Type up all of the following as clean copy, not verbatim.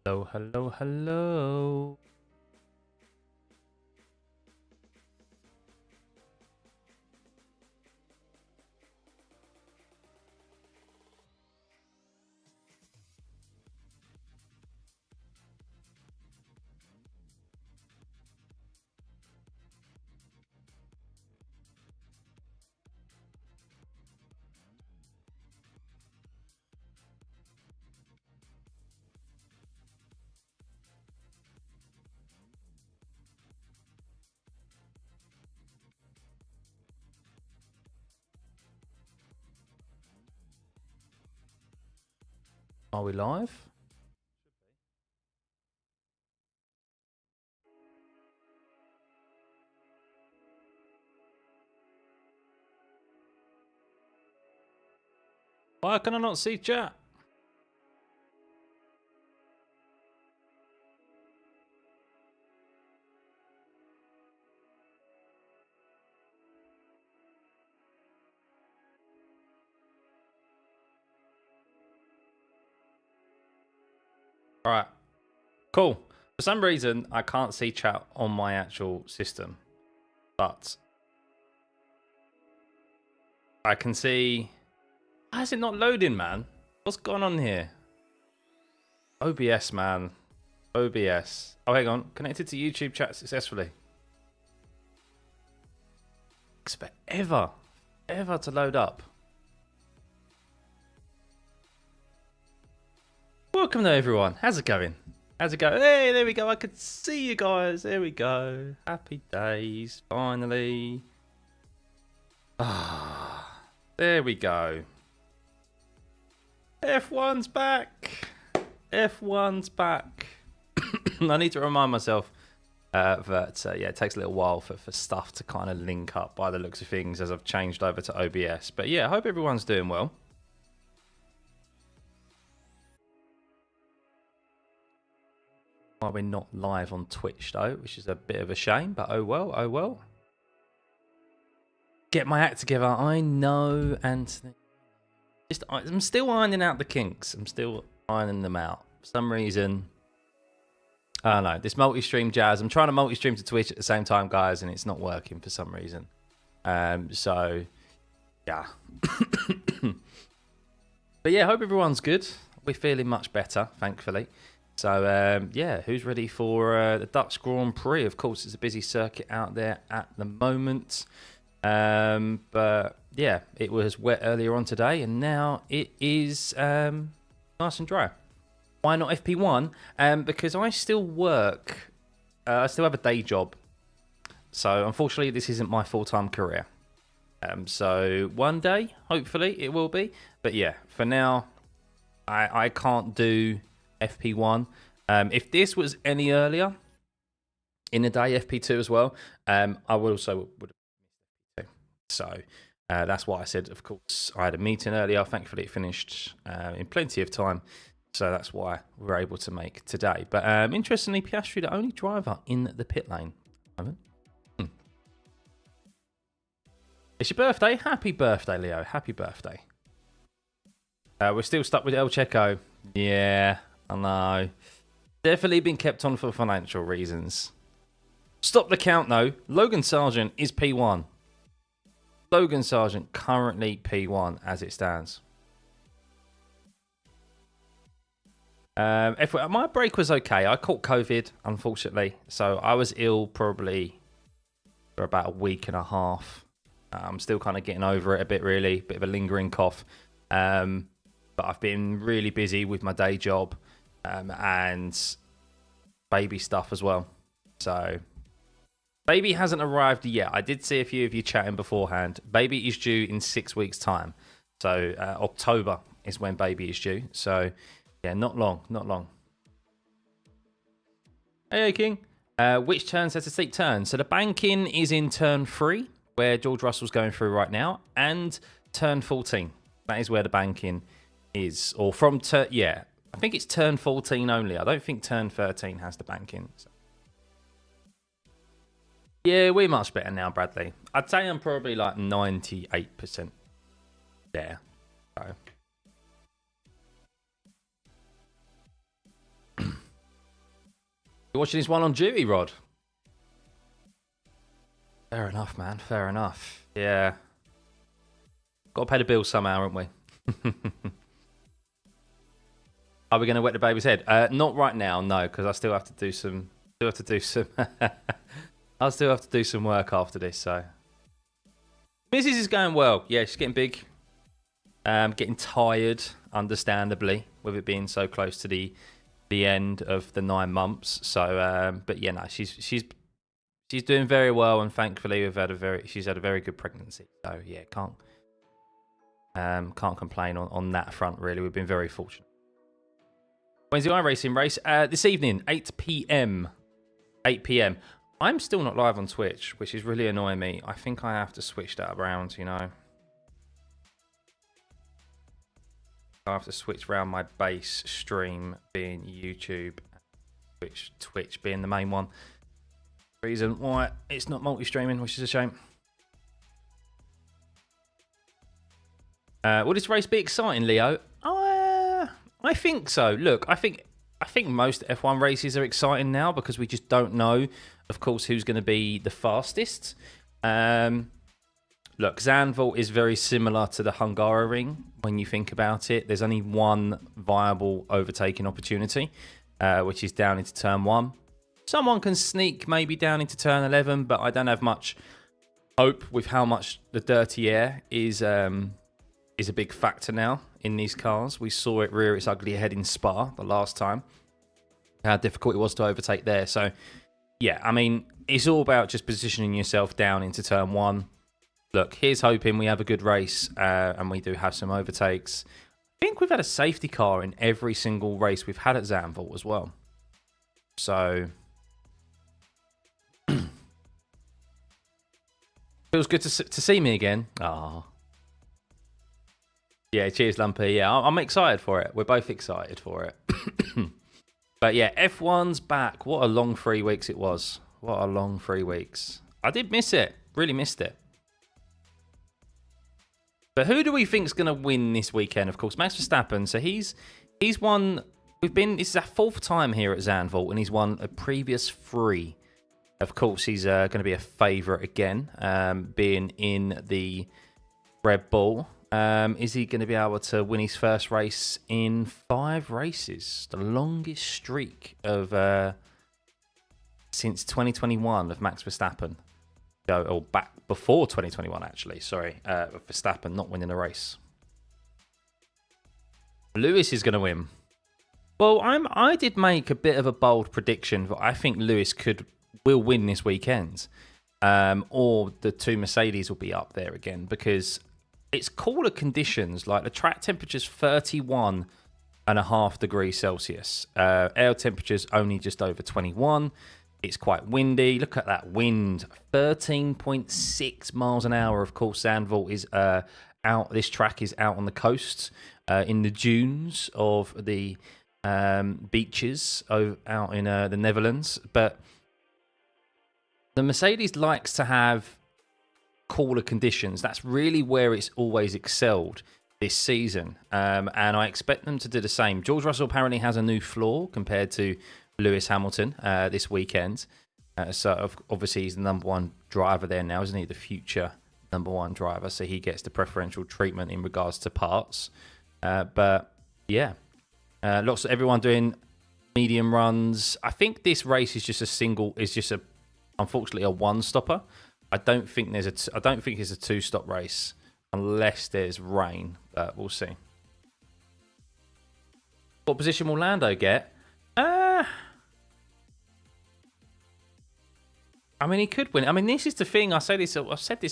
Hello, hello, hello. Are we live? Why can I not see chat? All right, cool. For some reason, I can't see chat on my actual system, but I can see. Why is it not loading, man? What's going on here? OBS, man. OBS. Oh, hang on. Connected to YouTube chat successfully. Takes forever to load up. Welcome though, everyone. How's it going? How's it going? Hey, there we go. I could see you guys. There we go. Happy days. Finally. Ah, there we go. F1's back. F1's back. I need to remind myself that yeah, it takes a little while for stuff to kind of link up by the looks of things as I've changed over to OBS. But yeah, I hope everyone's doing well. Why we're not live on Twitch though, which is a bit of a shame, but oh well, oh well. Get my act together. I know, Anthony. I'm still ironing out the kinks. I'm still ironing them out. For some reason, I don't know. This multi-stream jazz. I'm trying to multi-stream to Twitch at the same time, guys, and it's not working for some reason. So, yeah. But yeah, hope everyone's good. We're feeling much better, thankfully. So, yeah, who's ready for the Dutch Grand Prix? Of course, it's a busy circuit out there at the moment. But, yeah, it was wet earlier on today, and now it is nice and dry. Why not FP1? Because I still work. I still have a day job. So, unfortunately, this isn't my full-time career. So, one day, hopefully, it will be. But, yeah, for now, I can't do FP1. If this was any earlier in the day, FP2 as well, I would have missed FP2. So that's why I said, of course, I had a meeting earlier. Thankfully, it finished in plenty of time. So that's why we were able to make today. But interestingly, Piastri, the only driver in the pit lane. It's your birthday. Happy birthday, Leo. Happy birthday. We're still stuck with El Checo. Yeah. I know. Definitely been kept on for financial reasons. Stop the count, though. Logan Sargent is P1. Logan Sargent currently P1 as it stands. My break was okay. I caught COVID, unfortunately. So I was ill probably for about a week and a half. I'm still kind of getting over it a bit, really. Bit of a lingering cough. But I've been really busy with my day job. And baby stuff as well. So, baby hasn't arrived yet. I did see a few of you chatting beforehand. Baby is due in 6 weeks' time. So, October is when baby is due. So, yeah, not long, not long. Hey, King. Which turns has a steep turn? So, the banking is in turn 3, where George Russell's going through right now, and turn 14. That is where the banking is. Or from turn, yeah. I think it's turn 14 only. I don't think turn 13 has the banking. So. Yeah, we're much better now, Bradley. I'd say I'm probably like 98% there. So. You're watching this one on duty, Rod? Fair enough, man. Fair enough. Yeah. Got to pay the bills somehow, haven't we? Are we going to wet the baby's head? Not right now, no, because I still have to do some. I still have to do some work after this. So, Mrs. is going well. Yeah, she's getting big. Getting tired, understandably, with it being so close to the end of the 9 months. So, but yeah, no, she's doing very well, and thankfully, she's had a very good pregnancy. So yeah, can't complain on that front. Really, we've been very fortunate. When's the iRacing race? This evening, 8 p.m. 8 p.m. I'm still not live on Twitch, which is really annoying me. I think I have to switch that around, you know. I have to switch around my base stream being YouTube, Twitch being the main one. Reason why it's not multi-streaming, which is a shame. Will this race be exciting, Leo? I think so. Look, I think most F1 races are exciting now because we just don't know, of course, who's going to be the fastest. Look, Zandvoort is very similar to the Hungaroring when you think about it. There's only one viable overtaking opportunity, which is down into turn 1. Someone can sneak maybe down into turn 11, but I don't have much hope with how much the dirty air is a big factor now in these cars. We saw it rear its ugly head in Spa the last time, how difficult it was to overtake there. So, yeah, I mean, it's all about just positioning yourself down into turn 1. Look, here's hoping we have a good race and we do have some overtakes. I think we've had a safety car in every single race we've had at Zandvoort as well. So, feels good to see me again. Ah. Yeah, cheers, Lumpy. Yeah, I'm excited for it. We're both excited for it. But yeah, F1's back. What a long 3 weeks it was. What a long 3 weeks. I did miss it. Really missed it. But who do we think's going to win this weekend? Of course, Max Verstappen. So he's won. This is our 4th time here at Zandvoort, and he's won a previous 3. Of course, he's going to be a favourite again, being in the Red Bull. Is he going to be able to win his first race in 5 races? The longest streak of since 2021 of Max Verstappen. Or back before 2021, actually. Sorry, Verstappen not winning a race. Lewis is going to win. Well, I did make a bit of a bold prediction, but I think Lewis will win this weekend, or the 2 Mercedes will be up there again because it's cooler conditions. Like the track temperature's 31.5 degrees Celsius. Air temperature's only just over 21. It's quite windy. Look at that wind. 13.6 miles an hour. Of course, Zandvoort is out. This track is out on the coast in the dunes of the beaches out in the Netherlands. But the Mercedes likes to have cooler conditions. That's really where it's always excelled this season. And I expect them to do the same. George Russell apparently has a new floor compared to Lewis Hamilton this weekend. So obviously he's the number 1 driver there now, isn't he? The future number 1 driver. So he gets the preferential treatment in regards to parts. But yeah, lots of everyone doing medium runs. I think this race is just unfortunately a 1-stopper. I don't think it's a 2-stop race unless there's rain. But we'll see. What position will Lando get? I mean, he could win. I mean, this is the thing. I've said this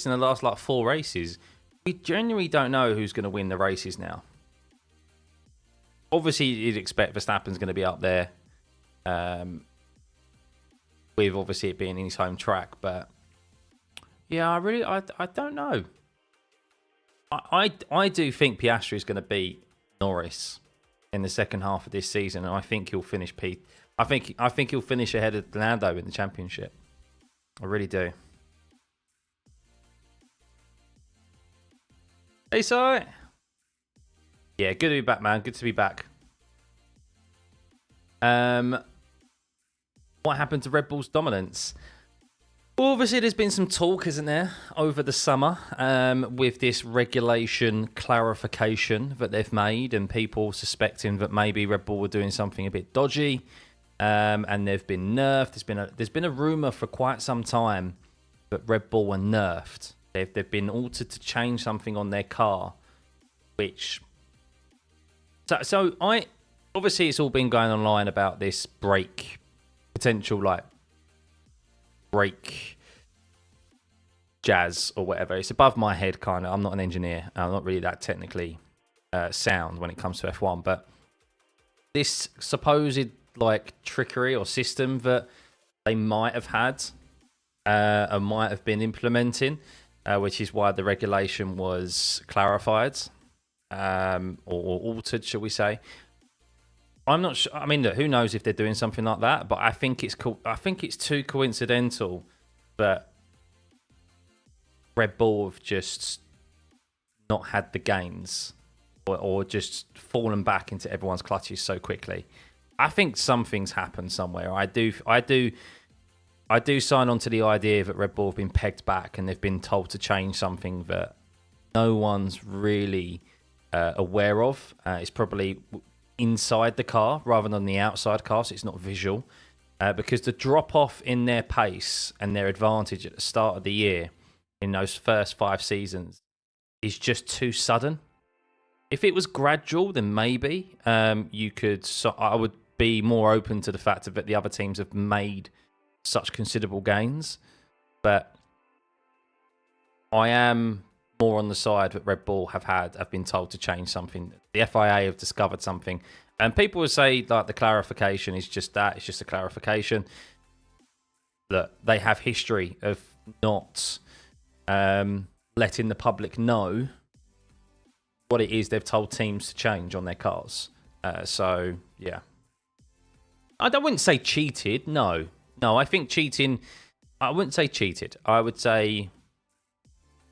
in the last 4 races. We genuinely don't know who's going to win the races now. Obviously, you'd expect Verstappen's going to be up there, with obviously it being in his home track. But yeah, I don't know. I do think Piastri is going to beat Norris in the second half of this season, and I think he'll finish I think he'll finish ahead of Lando in the championship. I really do. Hey, sorry. Yeah, good to be back, man. Good to be back. What happened to Red Bull's dominance? Well, obviously, there's been some talk, isn't there, over the summer with this regulation clarification that they've made and people suspecting that maybe Red Bull were doing something a bit dodgy and they've been nerfed. There's been a rumour for quite some time that Red Bull were nerfed. They've been altered to change something on their car, which... So obviously, it's all been going online about this potential brake jazz or whatever. It's above my head, kind of. I'm not an engineer. I'm not really that technically sound when it comes to F1. But this supposed trickery or system that they might have had and might have been implementing, which is why the regulation was clarified or altered, shall we say. I'm not sure. I mean, look, who knows if they're doing something like that? But I think it's cool. I think it's too coincidental that Red Bull have just not had the gains or just fallen back into everyone's clutches so quickly. I think something's happened somewhere. I do sign on to the idea that Red Bull have been pegged back and they've been told to change something that no one's really aware of. It's probably inside the car rather than the outside car, so it's not visual. Because the drop-off in their pace and their advantage at the start of the year in those first 5 seasons is just too sudden. If it was gradual, then maybe you could... I would be more open to the fact that the other teams have made such considerable gains. But I am more on the side that Red Bull have been told to change something. The FIA have discovered something. And people would say the clarification is just that. It's just a clarification. That they have history of not letting the public know what it is they've told teams to change on their cars. So, yeah. I wouldn't say cheated. No, I think cheating... I wouldn't say cheated. I would say...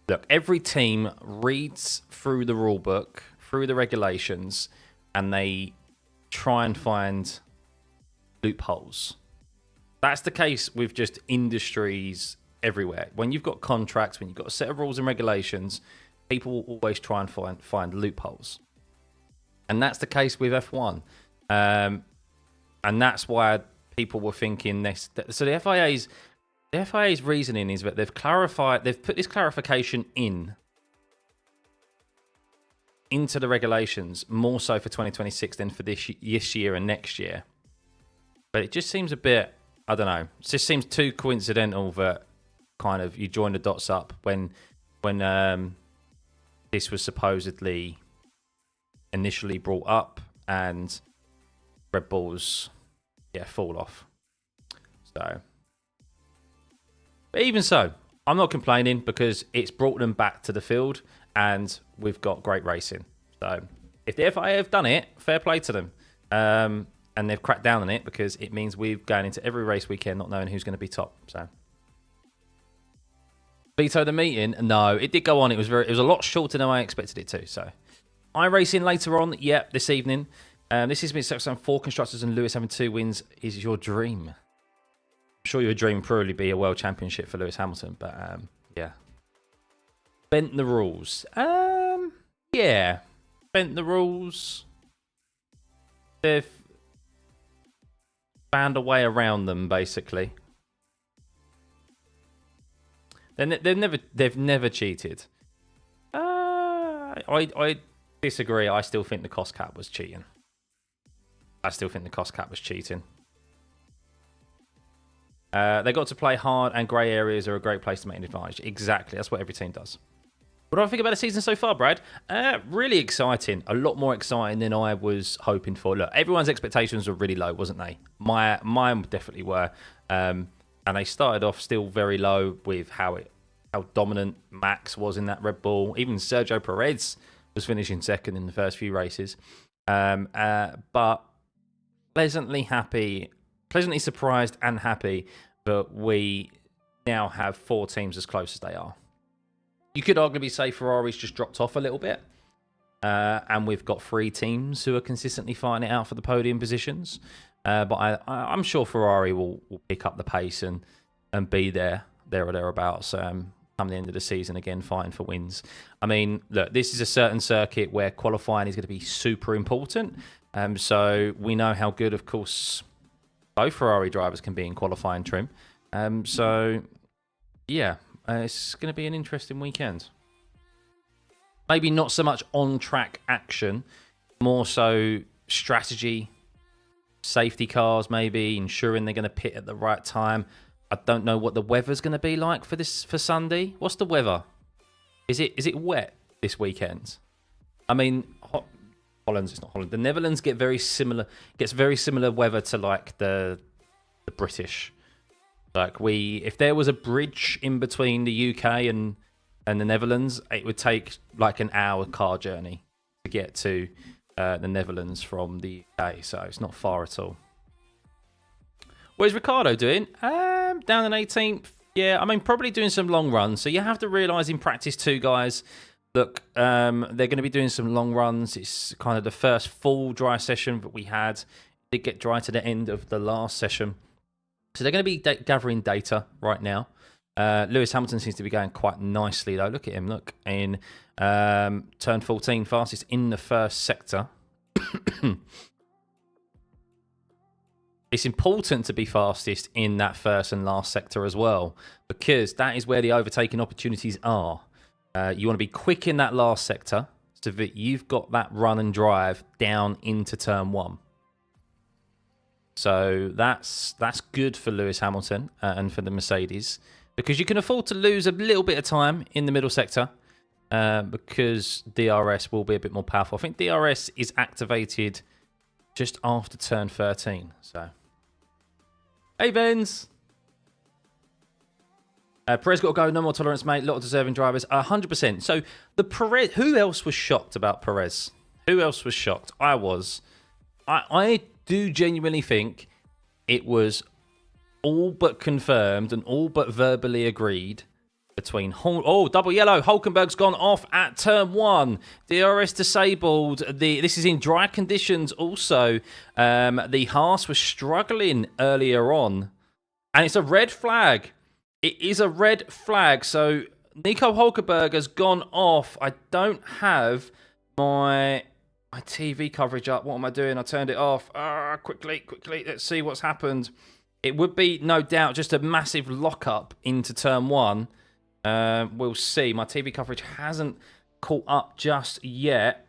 Look, every team reads through the rule book, through the regulations, and they try and find loopholes. That's the case with just industries everywhere. When you've got contracts, when you've got a set of rules and regulations, people will always try and find loopholes. And that's the case with F1. And that's why people were thinking this. So the FIA's reasoning is that they've put this clarification into the regulations more so for 2026 than for this year and next year. But it just seems a bit, I don't know, it just seems too coincidental that kind of you join the dots up when this was supposedly initially brought up and Red Bull's fall off. So, but even so, I'm not complaining because it's brought them back to the field and we've got great racing. So if the FIA have done it, fair play to them. And they've cracked down on it because it means we've gone into every race weekend not knowing who's going to be top. So veto the meeting? No, it did go on. It was a lot shorter than I expected it to. So iRacing later on, this evening. This has been successful. 4 constructors and Lewis having 2 wins is your dream. I'm sure your dream would probably be a world championship for Lewis Hamilton, but yeah. Bent the rules. Yeah. Bent the rules. They've found a way around them, basically. They've never cheated. I disagree. I still think the cost cap was cheating. I still think the cost cap was cheating. They got to play hard, and grey areas are a great place to make an advantage. Exactly. That's what every team does. What do I think about the season so far, Brad? Really exciting. A lot more exciting than I was hoping for. Look, everyone's expectations were really low, wasn't they? Mine definitely were. And they started off still very low with how dominant Max was in that Red Bull. Even Sergio Perez was finishing second in the first few races. But pleasantly surprised and happy that we now have 4 teams as close as they are. You could arguably say Ferrari's just dropped off a little bit. And we've got 3 teams who are consistently fighting it out for the podium positions. But I'm sure Ferrari will pick up the pace and be there or thereabouts come the end of the season again, fighting for wins. I mean, look, this is a certain circuit where qualifying is going to be super important. So we know how good, of course, both Ferrari drivers can be in qualifying trim. So, yeah, it's going to be an interesting weekend. Maybe not so much on-track action, more so strategy, safety cars maybe, ensuring they're going to pit at the right time. I don't know what the weather's going to be like for Sunday. What's the weather? Is it wet this weekend? I mean, it's not Holland. The Netherlands gets very similar weather to like the British. Like if there was a bridge in between the UK and the Netherlands, it would take like an hour car journey to get to the Netherlands from the UK. So it's not far at all. What is Ricciardo doing? Down in 18th. Yeah, I mean, probably doing some long runs. So you have to realise in practice too, guys, look, they're going to be doing some long runs. It's kind of the first full dry session that we had. Did get dry to the end of the last session. So they're going to be gathering data right now. Lewis Hamilton seems to be going quite nicely, though. Look at him, look. In turn 14, fastest in the first sector. It's important to be fastest in that first and last sector as well, because that is where the overtaking opportunities are. You want to be quick in that last sector so that you've got that run and drive down into turn 1. So that's good for Lewis Hamilton and for the Mercedes, because you can afford to lose a little bit of time in the middle sector because DRS will be a bit more powerful. I think DRS is activated just after turn 13. So, hey, Vince. Perez got to go. No more tolerance, mate. A lot of deserving drivers. 100%. So, the Perez... Who else was shocked about Perez? Who else was shocked? I was. I do genuinely think it was all but confirmed and all but verbally agreed between... double yellow. Hulkenberg's gone off at turn 1. DRS disabled. This is in dry conditions also. The Haas was struggling earlier on. And it's a red flag. It is a red flag. So Nico Hulkenberg has gone off. I don't have my TV coverage up. What am I doing? I turned it off. Quickly. Let's see what's happened. It would be, no doubt, just a massive lock-up into turn 1. We'll see. My TV coverage hasn't caught up just yet.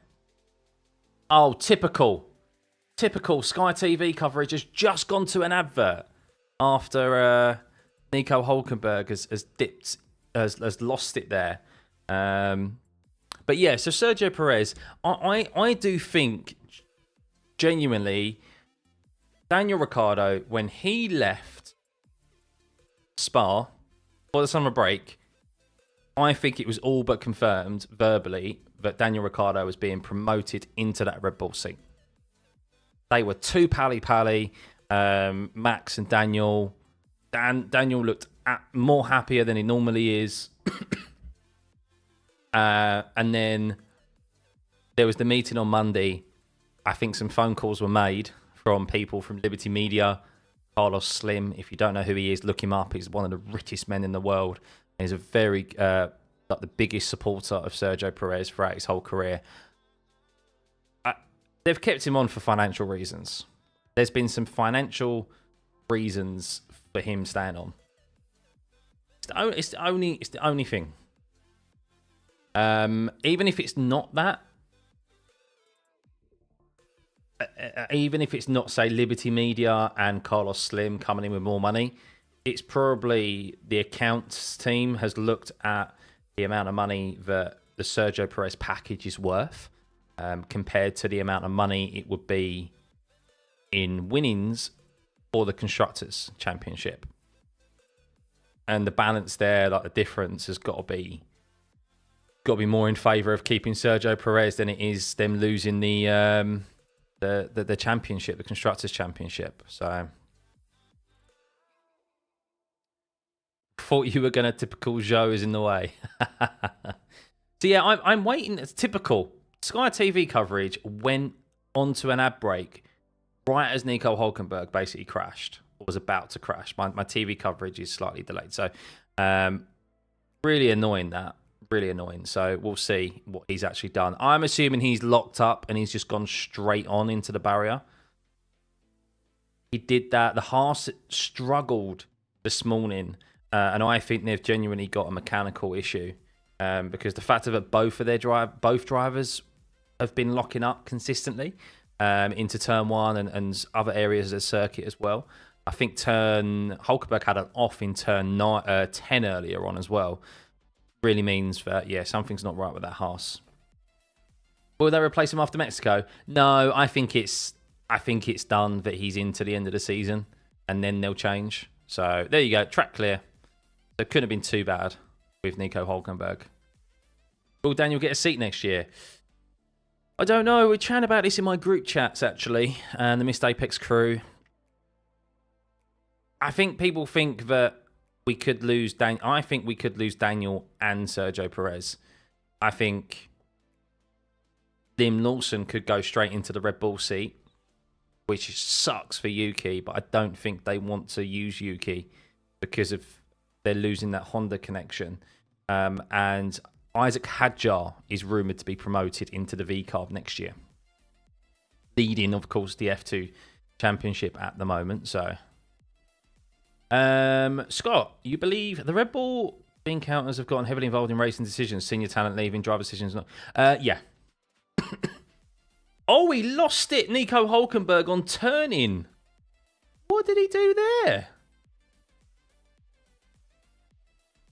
Oh, typical. Typical. Sky TV coverage has just gone to an advert after Nico Hulkenberg has lost it there. But yeah, so Sergio Perez, I do think, genuinely, Daniel Ricciardo, when he left Spa for the summer break, I think it was all but confirmed verbally that Daniel Ricciardo was being promoted into that Red Bull seat. They were too pally-pally, Max and Daniel. Daniel looked more happier than he normally is. And then there was the meeting on Monday. I think some phone calls were made from people from Liberty Media. Carlos Slim, if you don't know who he is, look him up. He's one of the richest men in the world. He's a very, like the biggest supporter of Sergio Perez throughout his whole career. They've kept him on for financial reasons. There's been some financial reasons for him staying on. It's the only thing. Even if it's not that, even if it's not, say, Liberty Media and Carlos Slim coming in with more money, it's probably the accounts team has looked at the amount of money that the Sergio Perez package is worth compared to the amount of money it would be in winnings for the Constructors' Championship. And the balance there, like the difference, has got to be more in favour of keeping Sergio Perez than it is them losing the championship, the Constructors' Championship. So, thought you were going to typical Joe is in the way. So yeah, I'm waiting. It's typical. Sky TV coverage went onto an ad break right as Nico Hulkenberg basically crashed, or was about to crash. My TV coverage is slightly delayed. So really annoying that. Really annoying. So we'll see what he's actually done. I'm assuming he's locked up and he's just gone straight on into the barrier. He did that. The Haas struggled this morning, and I think they've genuinely got a mechanical issue because the fact that both drivers have been locking up consistently into turn 1 and other areas of the circuit as well. I think Hulkenberg had an off in turn 10 earlier on as well. Really means that, yeah, something's not right with that Haas. Will they replace him after Mexico? No, I think it's done that he's into the end of the season, and then they'll change. So there you go, track clear. So it couldn't have been too bad with Nico Hulkenberg. Will Daniel get a seat next year? I don't know. We're chatting about this in my group chats, actually, and the Missed Apex crew. I think people think that we could lose Daniel. I think we could lose Daniel and Sergio Perez. I think Liam Lawson could go straight into the Red Bull seat, which sucks for Yuki, but I don't think they want to use Yuki because of they're losing that Honda connection. And Isaac Hadjar is rumoured to be promoted into the V-Carb next year, leading, of course, the F2 Championship at the moment. So, Scott, you believe the Red Bull encounters have gotten heavily involved in racing decisions, senior talent leaving, driver decisions? Not. Yeah. Oh, he lost it, Nico Hulkenberg, on turning. What did he do there?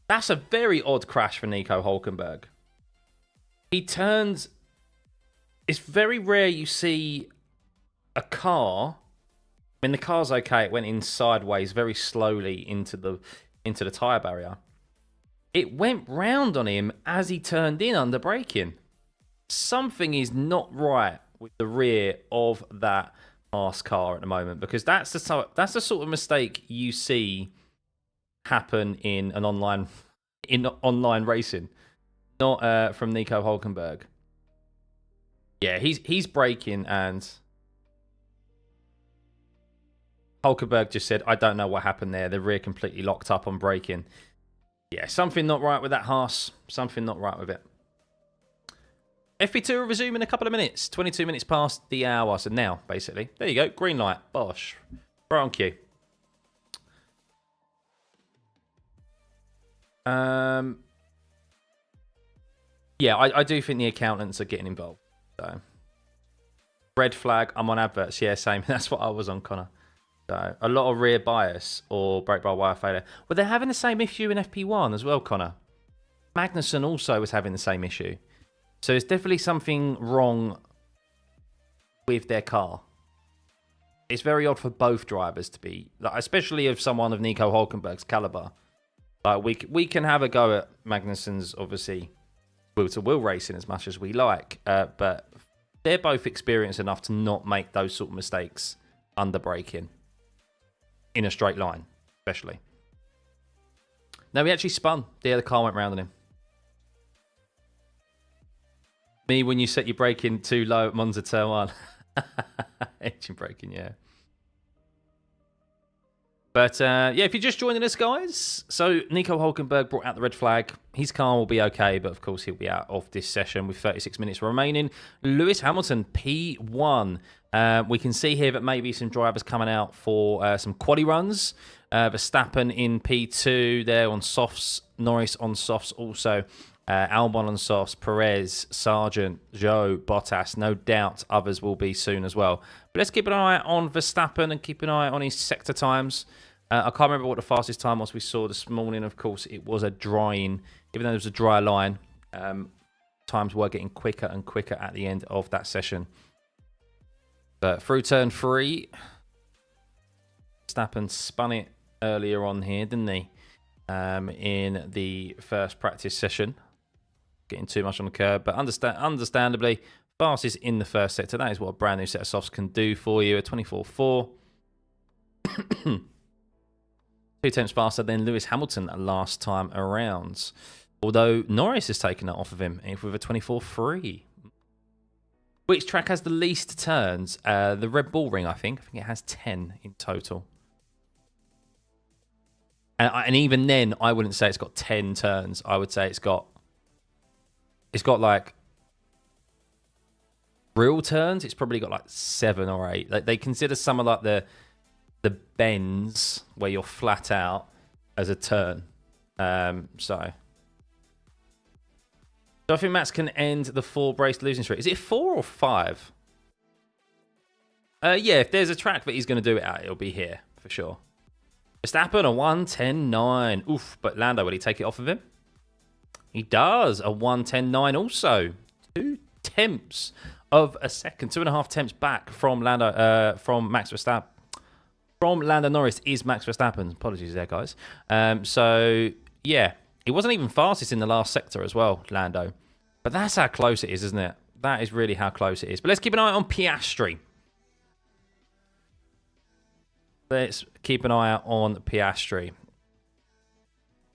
That's a very odd crash for Nico Hulkenberg. He turns... It's very rare you see a car... I mean, the car's okay. It went in sideways very slowly into the tyre barrier. It went round on him as he turned in under braking. Something is not right with the rear of that Haas car at the moment, because that's the sort of mistake you see happen in online racing, not from Nico Hulkenberg. Yeah, he's braking, and Hulkenberg just said, "I don't know what happened there. The rear completely locked up on braking." Yeah, something not right with that Haas. Something not right with it. FP2 will resume in a couple of minutes. 22 minutes past the hour. So now, basically. There you go. Green light. Bosh. Right on cue. Yeah, I do think the accountants are getting involved. So, red flag. I'm on adverts. Yeah, same. That's what I was on, Connor. So, a lot of rear bias or brake-by-wire failure. But they're having the same issue in FP1 as well, Connor. Magnussen also was having the same issue. So there's definitely something wrong with their car. It's very odd for both drivers to be, like, especially of someone of Nico Hulkenberg's caliber. Like we can have a go at Magnussen's, obviously, wheel-to-wheel racing as much as we like, but they're both experienced enough to not make those sort of mistakes under braking in a straight line, especially. No, he actually spun. The car went round on him. Me, when you set your braking too low at Monza Turn 1. Engine braking, yeah. But, yeah, if you're just joining us, guys. So, Nico Hulkenberg brought out the red flag. His car will be okay, but, of course, he'll be out of this session with 36 minutes remaining. Lewis Hamilton, P1. We can see here that maybe some drivers coming out for some quali runs. Verstappen in P2 there on softs. Norris on softs also. Albon on softs, Perez, Sargent, Zhou, Bottas. No doubt others will be soon as well. But let's keep an eye on Verstappen and keep an eye on his sector times. I can't remember what the fastest time was we saw this morning. Of course, it was a drying, even though there was a dry line. Times were getting quicker and quicker at the end of that session. But through turn 3, Verstappen spun it earlier on here, didn't he? In the first practice session. Getting too much on the curb, but understandably, fastest in the first sector. That is what a brand new set of softs can do for you. A 24.4. 2 tenths faster than Lewis Hamilton last time around. Although Norris has taken that off of him with a 24.3. Which track has the least turns? The Red Bull Ring, I think. I think it has 10 in total. And even then, I wouldn't say it's got 10 turns. I would say it's got like real turns. It's probably got like 7 or 8. Like they consider some of like the bends where you're flat out as a turn. So I think Max can end the 4 race losing streak. Is it 4 or 5? Yeah, if there's a track that he's going to do it at, it'll be here for sure. Verstappen, a 1:10.9. Oof, but Lando, will he take it off of him? He does. A 1:10.9 also. 2 tenths of a second. 2.5 tenths back from from Max Verstappen. From Lando Norris is Max Verstappen. Apologies there, guys. So, yeah. He wasn't even fastest in the last sector as well, Lando. But that's how close it is, isn't it? That is really how close it is. But let's keep an eye on Piastri. Let's keep an eye out on Piastri.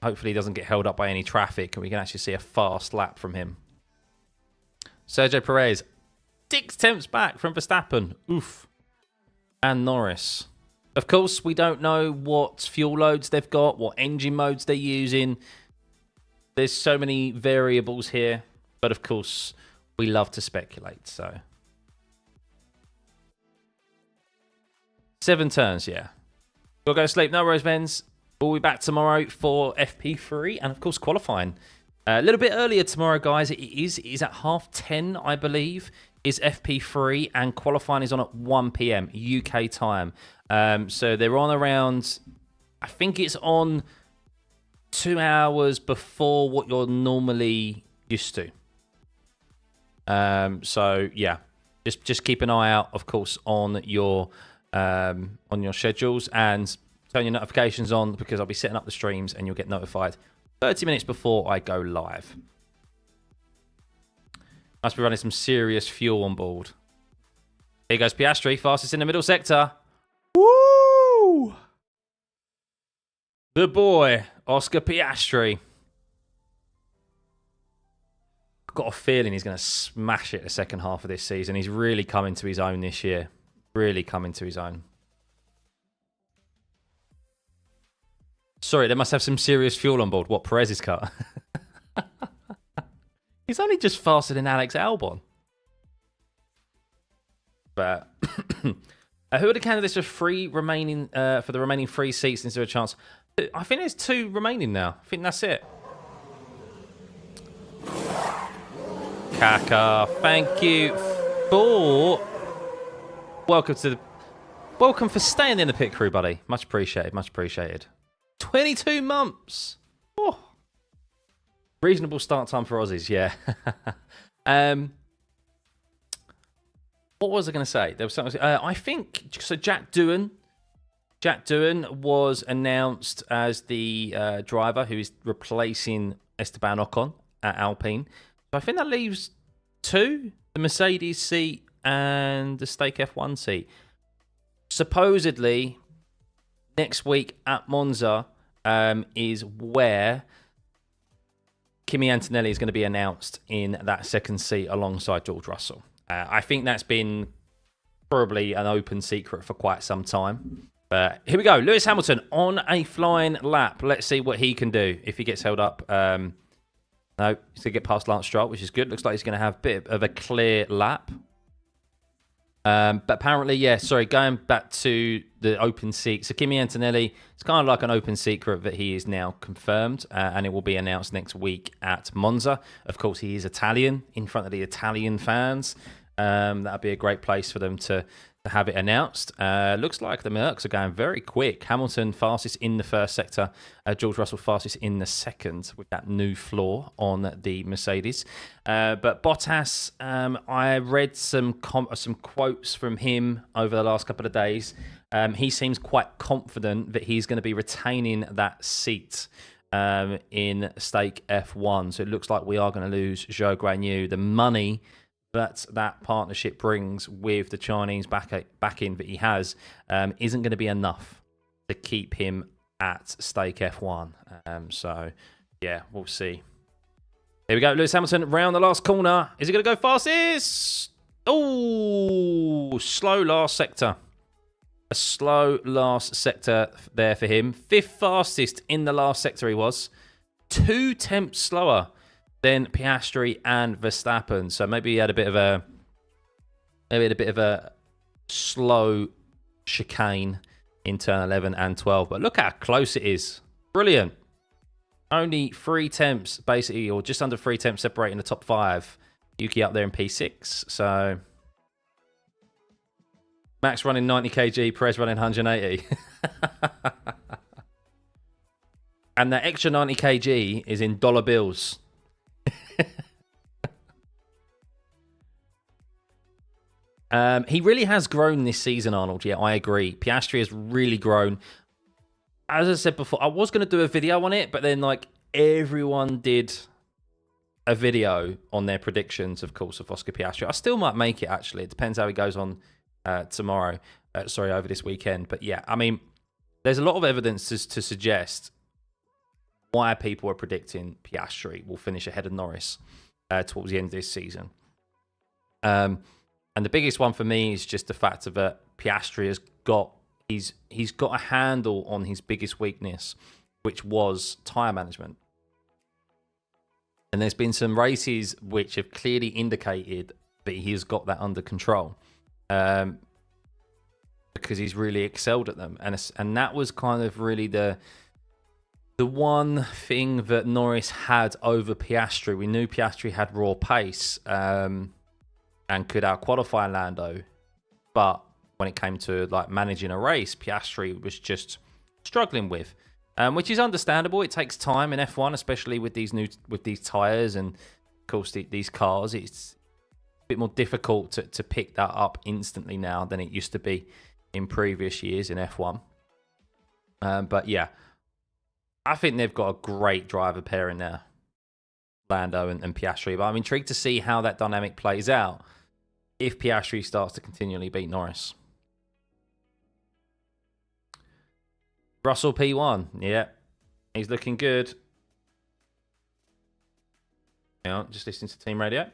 Hopefully he doesn't get held up by any traffic and we can actually see a fast lap from him. Sergio Perez, 6 tenths back from Verstappen. Oof. And Norris. Of course, we don't know what fuel loads they've got, what engine modes they're using. There's so many variables here. But of course, we love to speculate, so... 7 turns, yeah. We'll go to sleep. No worries, Vens. We'll be back tomorrow for FP3 and, of course, qualifying. A little bit earlier tomorrow, guys. It is at 10:30, I believe, is FP3, and qualifying is on at 1 p.m. UK time. So they're on around, I think it's on 2 hours before what you're normally used to. So, yeah. Just keep an eye out, of course, on your schedules and turn your notifications on because I'll be setting up the streams and you'll get notified 30 minutes before I go live. Must be running some serious fuel on board. Here goes Piastri, fastest in the middle sector. Woo! The boy, Oscar Piastri. I've got a feeling he's going to smash it the second half of this season. He's really coming to his own this year. Really coming to his own. Sorry, they must have some serious fuel on board. What, Perez's car? He's only just faster than Alex Albon. But who are the candidates for the remaining 3 seats? Is there a chance? I think there's 2 remaining now. I think that's it. Kaka, thank you for... Welcome for staying in the pit crew, buddy. Much appreciated, much appreciated. 22 months. Oh. Reasonable start time for Aussies, yeah. What was I going to say? There was something. I think so. Jack Doohan was announced as the driver who is replacing Esteban Ocon at Alpine. So I think that leaves 2: the Mercedes seat and the Stake F1 seat. Supposedly, next week at Monza is where Kimi Antonelli is going to be announced in that second seat alongside George Russell. I think that's been probably an open secret for quite some time. But here we go. Lewis Hamilton on a flying lap. Let's see what he can do if he gets held up. No, he's going to get past Lance Stroll, which is good. Looks like he's going to have a bit of a clear lap. But apparently, yeah, sorry, going back to the open seat. So Kimi Antonelli, it's kind of like an open secret that he is now confirmed, and it will be announced next week at Monza. Of course, he is Italian, in front of the Italian fans. That would be a great place for them to have it announced. Looks like the Mercs are going very quick. Hamilton fastest in the first sector. George Russell fastest in the second with that new floor on the Mercedes. But Bottas, I read some quotes from him over the last couple of days. He seems quite confident that he's going to be retaining that seat in Stake F1. So it looks like we are going to lose Zhou Guanyu. The money that partnership brings with the Chinese backing that he has isn't going to be enough to keep him at Stake F1. So, yeah, we'll see. Here we go. Lewis Hamilton round the last corner. Is he going to go fastest? Oh, slow last sector. A slow last sector there for him. 5th fastest in the last sector he was. 2 tenths slower than Piastri and Verstappen. So maybe he had a bit of a slow chicane in turn 11 and 12. But look how close it is. Brilliant. Only 3 tenths, basically, or just under 3 tenths separating the top 5. Yuki up there in P6. So Max running 90 kg, Perez running 180. And that extra 90 kg is in dollar bills. He really has grown this season, Arnold. Yeah, I agree. Piastri has really grown. As I said before, I was going to do a video on it, but then like everyone did a video on their predictions, of course, of Oscar Piastri. I still might make it, actually. It depends how he goes on tomorrow. Over this weekend. But yeah, I mean, there's a lot of evidence to suggest why people are predicting Piastri will finish ahead of Norris towards the end of this season. And the biggest one for me is just the fact of that Piastri has got he's got a handle on his biggest weakness, which was tyre management. And there's been some races which have clearly indicated that he's got that under control, because he's really excelled at them. And that was kind of really the one thing that Norris had over Piastri. We knew Piastri had raw pace and could out-qualify Lando. But when it came to like managing a race, Piastri was just struggling with. Which is understandable. It takes time in F1, especially with these tyres and, of course, these cars. It's a bit more difficult to pick that up instantly now than it used to be in previous years in F1. But yeah, I think they've got a great driver pairing there, Lando and Piastri. But I'm intrigued to see how that dynamic plays out if Piastri starts to continually beat Norris. Russell P1, yeah, he's looking good. Hang on, just listening to team radio.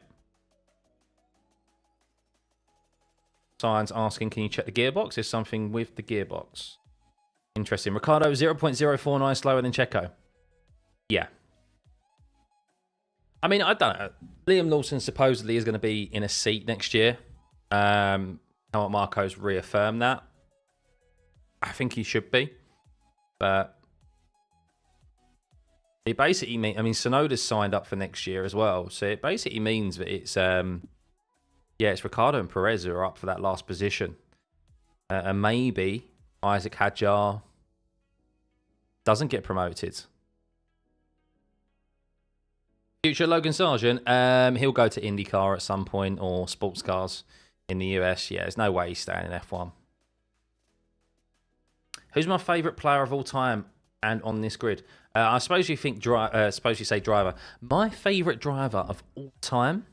Signs asking, can you check the gearbox? There's something with the gearbox. Interesting. Ricciardo 0.049 slower than Checo. Yeah. I mean, I don't know. Liam Lawson supposedly is going to be in a seat next year. Helmut Marko's reaffirmed that. I think he should be. But it basically means, I mean, Tsunoda's signed up for next year as well. So it basically means that it's, it's Ricciardo and Perez who are up for that last position. And maybe Isaac Hadjar doesn't get promoted. Future Logan Sargent, he'll go to IndyCar at some point or sports cars in the US. Yeah, there's no way he's staying in F1. Who's my favourite player of all time and on this grid? I suppose you think suppose you say driver. My favourite driver of all time,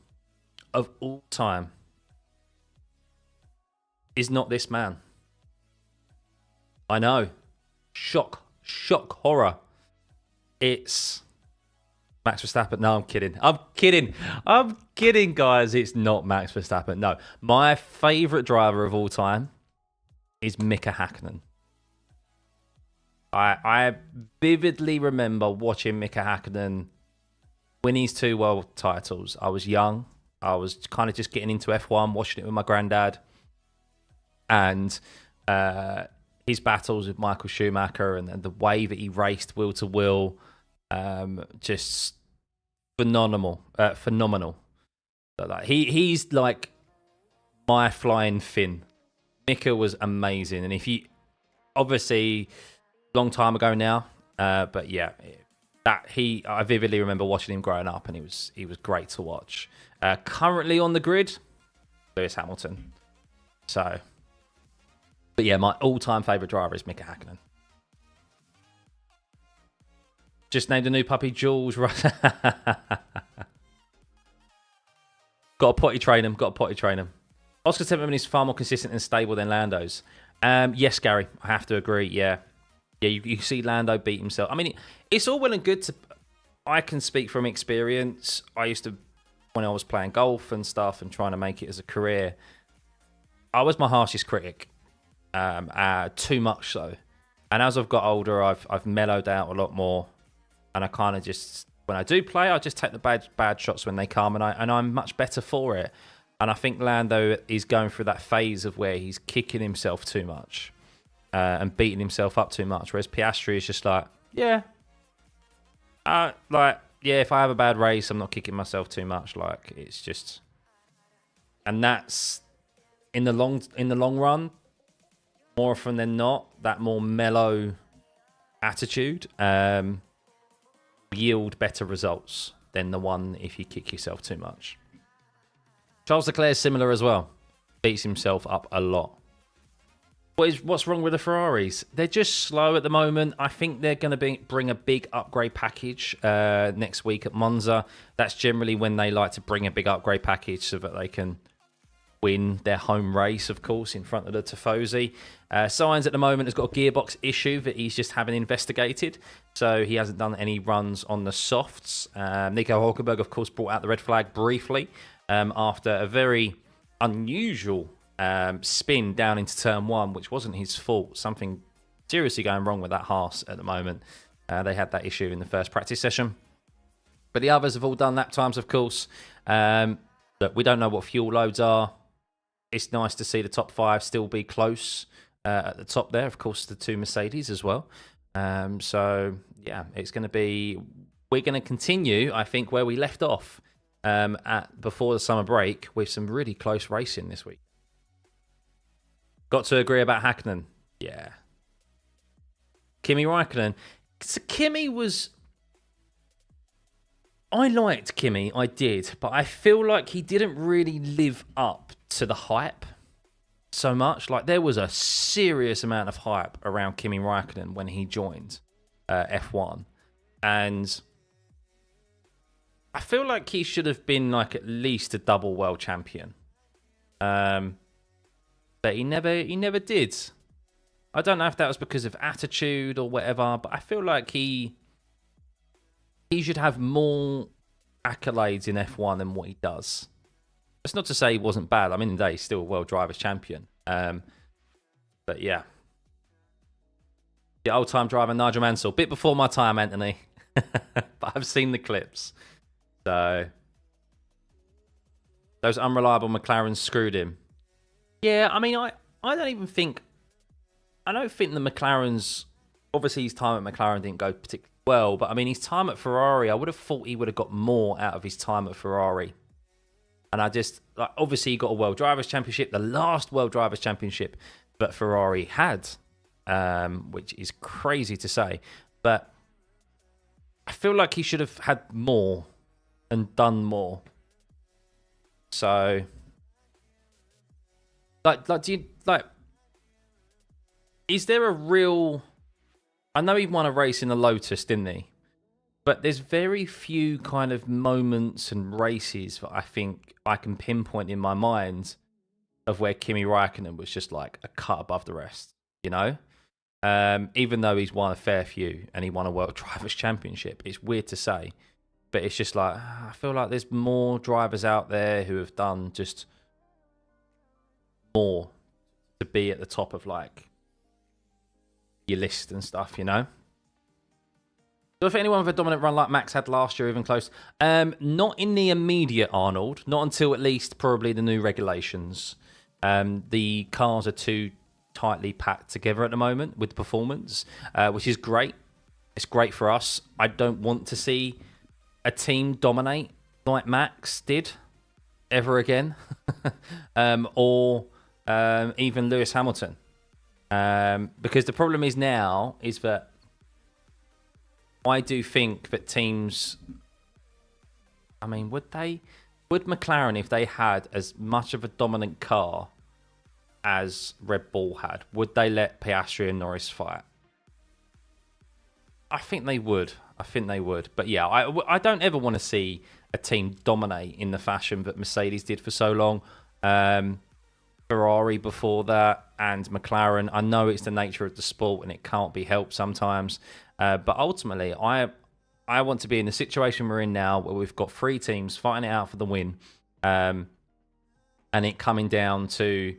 is not this man. I know. Shock, horror. It's Max Verstappen. No, I'm kidding, guys. It's not Max Verstappen. No. My favourite driver of all time is Mika Hakkinen. I vividly remember watching Mika Hakkinen win his 2 world titles. I was young. I was kind of just getting into F1, watching it with my granddad. And his battles with Michael Schumacher and the way that he raced wheel to wheel, just phenomenal. But like, he's like my flying Finn. Mika was amazing. And if you, obviously, long time ago now, but yeah, I vividly remember watching him growing up, and he was great to watch. Currently on the grid, Lewis Hamilton. So, but yeah, my all-time favourite driver is Mika Hakkinen. Just named a new puppy, Jules. Got to potty train him. Oscar's temperament is far more consistent and stable than Lando's. Yes, Gary, I have to agree. Yeah, you see Lando beat himself. I mean, it's all well and good to. I can speak from experience. I used to when I was playing golf and stuff and trying to make it as a career, I was my harshest critic, too much so. And as I've got older, I've mellowed out a lot more, and I kind of just, when I do play, I just take the bad shots when they come, and I'm much better for it. And I think Lando is going through that phase of where he's kicking himself too much and beating himself up too much, whereas Piastri is just like, yeah, if I have a bad race, I'm not kicking myself too much. Like, it's just, and that's in the long run, more often than not, that more mellow attitude yield better results than the one if you kick yourself too much. Charles Leclerc is similar as well. Beats himself up a lot. What's wrong with the Ferraris? They're just slow at the moment. I think they're going to bring a big upgrade package next week at Monza. That's generally when they like to bring a big upgrade package so that they can win their home race, of course, in front of the Tifosi. Sainz at the moment has got a gearbox issue that he's just having investigated, so he hasn't done any runs on the softs. Nico Hulkenberg, of course, brought out the red flag briefly after a very unusual spin down into turn one, which wasn't his fault. Something seriously going wrong with that Haas at the moment. They had that issue in the first practice session. But the others have all done lap times, of course. Look, we don't know what fuel loads are. It's nice to see the top five still be close at the top there. Of course, the two Mercedes as well. So, yeah, it's going to be... We're going to continue, I think, where we left off before the summer break with some really close racing this week. Got to agree about Hakkinen. Yeah. Kimi Räikkönen. So Kimi was... I liked Kimi, I did, but I feel like he didn't really live up to the hype so much. Like, there was a serious amount of hype around Kimi Räikkönen when he joined F1. And I feel like he should have been like at least a double world champion. But he never did. I don't know if that was because of attitude or whatever, but I feel like he should have more accolades in F1 than what he does. That's not to say he wasn't bad. I mean, in the day, he's still a World Drivers' Champion. But yeah. The old-time driver, Nigel Mansell. Bit before my time, Anthony. But I've seen the clips. So, those unreliable McLarens screwed him. Yeah, I mean, I don't think the McLarens... Obviously, his time at McLaren didn't go particularly well, but I mean, his time at Ferrari, I would have thought he would have got more out of his time at Ferrari. And I just, like, obviously, he got a World Drivers' Championship, the last World Drivers' Championship that Ferrari had, which is crazy to say. But I feel like he should have had more and done more. So, is there a real... I know he won a race in the Lotus, didn't he? But there's very few kind of moments and races that I think I can pinpoint in my mind of where Kimi Räikkönen was just like a cut above the rest, you know? Even though he's won a fair few and he won a World Drivers' Championship. It's weird to say, but it's just like, I feel like there's more drivers out there who have done just more to be at the top of like your list and stuff, you know? So if anyone with a dominant run like Max had last year, even close, not in the immediate Arnold, not until at least probably the new regulations. The cars are too tightly packed together at the moment with performance, which is great. It's great for us. I don't want to see a team dominate like Max did ever again, or even Lewis Hamilton. Because the problem is now is that I do think that teams, I mean, would McLaren, if they had as much of a dominant car as Red Bull had, would they let Piastri and Norris fight? I think they would. But yeah, I don't ever want to see a team dominate in the fashion that Mercedes did for so long. Ferrari before that, and McLaren. I know it's the nature of the sport and it can't be helped sometimes, but ultimately I I want to be in the situation we're in now, where we've got 3 teams fighting it out for the win, and it coming down to,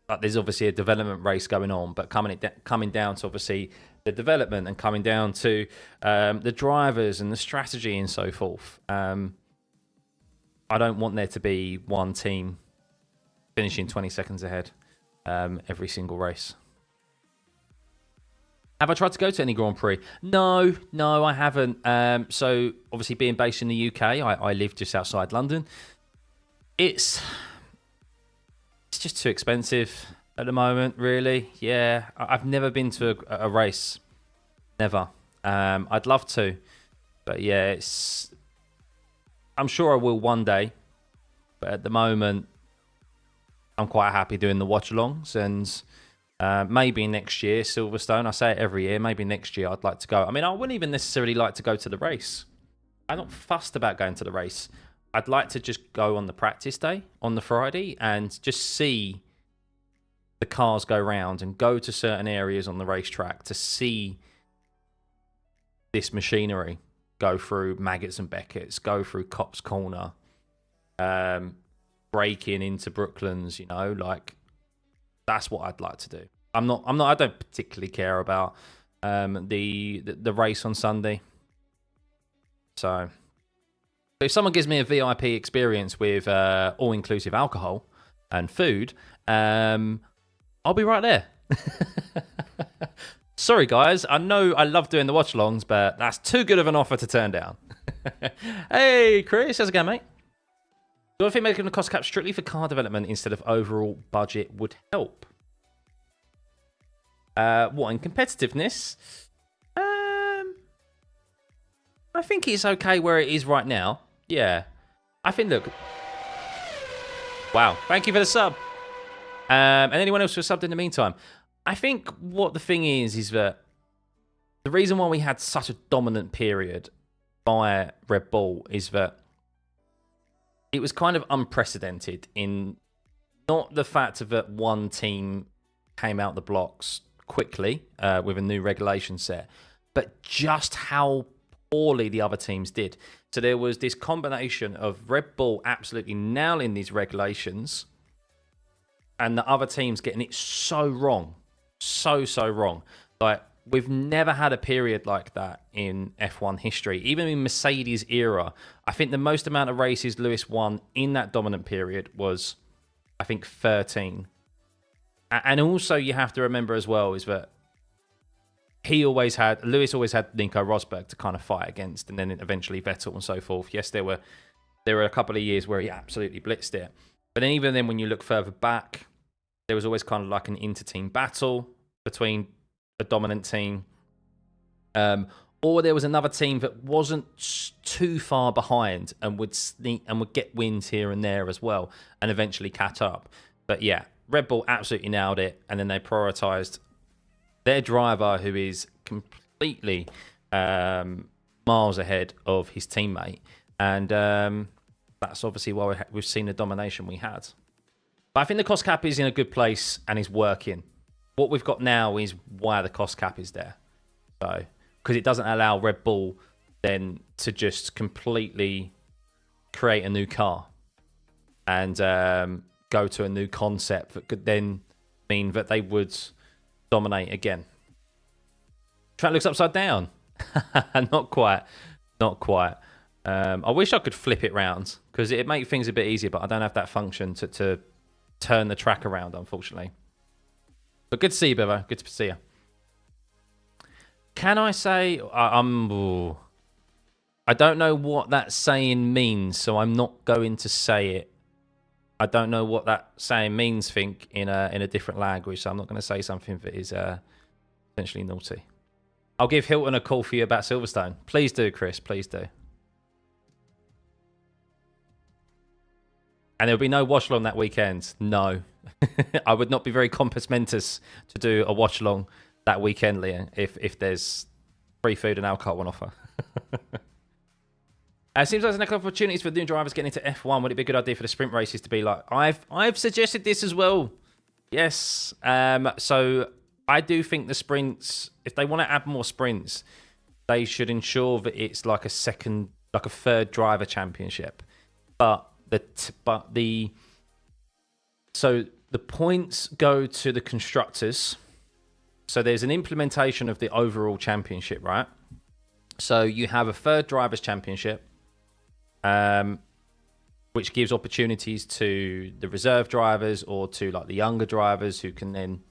like, there's obviously a development race going on, but coming down to obviously the development and coming down to the drivers and the strategy and so forth. I don't want there to be one team finishing 20 seconds ahead every single race. Have I tried to go to any Grand Prix? No, I haven't. So obviously being based in the UK, I live just outside London. It's just too expensive at the moment, really. Yeah, I've never been to a race. Never. I'd love to. But yeah, I'm sure I will one day, but at the moment, I'm quite happy doing the watch-alongs, and maybe next year, Silverstone. I say it every year. Maybe next year I'd like to go. I mean, I wouldn't even necessarily like to go to the race. I'm not fussed about going to the race. I'd like to just go on the practice day on the Friday and just see the cars go round and go to certain areas on the racetrack to see this machinery go through Maggots and Beckett's, go through Copse Corner, breaking into Brooklands, you know, like, that's what I'd like to do. I don't particularly care about the race on Sunday. So if someone gives me a VIP experience with all-inclusive alcohol and food, I'll be right there. Sorry, guys. I know I love doing the watch-alongs, but that's too good of an offer to turn down. Hey, Chris. How's it going, mate? Do I think making the cost cap strictly for car development instead of overall budget would help? What, in competitiveness? I think it's okay where it is right now. Yeah. I think, look. Wow. Thank you for the sub. And anyone else who subbed in the meantime. I think what the thing is that the reason why we had such a dominant period by Red Bull is that it was kind of unprecedented in not the fact that one team came out the blocks quickly with a new regulation set, but just how poorly the other teams did. So there was this combination of Red Bull absolutely nailing these regulations and the other teams getting it so wrong. So wrong. Like, we've never had a period like that in F1 history. Even in Mercedes era, I think the most amount of races Lewis won in that dominant period was, I think, 13. And also you have to remember as well is that Lewis always had Nico Rosberg to kind of fight against, and then eventually Vettel and so forth. Yes, there were a couple of years where he absolutely blitzed it. But then even then, when you look further back, there was always kind of like an inter-team battle between a dominant team. Or there was another team that wasn't too far behind and would sneak and would get wins here and there as well and eventually catch up. But yeah, Red Bull absolutely nailed it. And then they prioritized their driver, who is completely miles ahead of his teammate. And that's obviously why we've seen the domination we had. But I think the cost cap is in a good place and is working. What we've got now is why the cost cap is there. So, because it doesn't allow Red Bull then to just completely create a new car and go to a new concept that could then mean that they would dominate again. Track looks upside down. Not quite. I wish I could flip it round because it'd make things a bit easier, but I don't have that function to turn the track around, unfortunately. But good to see you, Bevo. Good to see you. Can I say... I don't know what that saying means, so I'm not going to say it. I don't know what that saying means, think, in a different language, so I'm not going to say something that is potentially naughty. I'll give Hilton a call for you about Silverstone. Please do, Chris. Please do. And there'll be no watch-along that weekend. No. I would not be very compos mentis to do a watch-along that weekend, Leon, if there's free food and alcohol on offer. It seems like there's enough opportunities for new drivers getting into F1. Would it be a good idea for the sprint races to be like... I've suggested this as well. Yes. So I do think the sprints, if they want to add more sprints, they should ensure that it's like a third driver championship. So the points go to the constructors. So there's an implementation of the overall championship, right? So you have a third drivers championship, which gives opportunities to the reserve drivers or to like the younger drivers who can then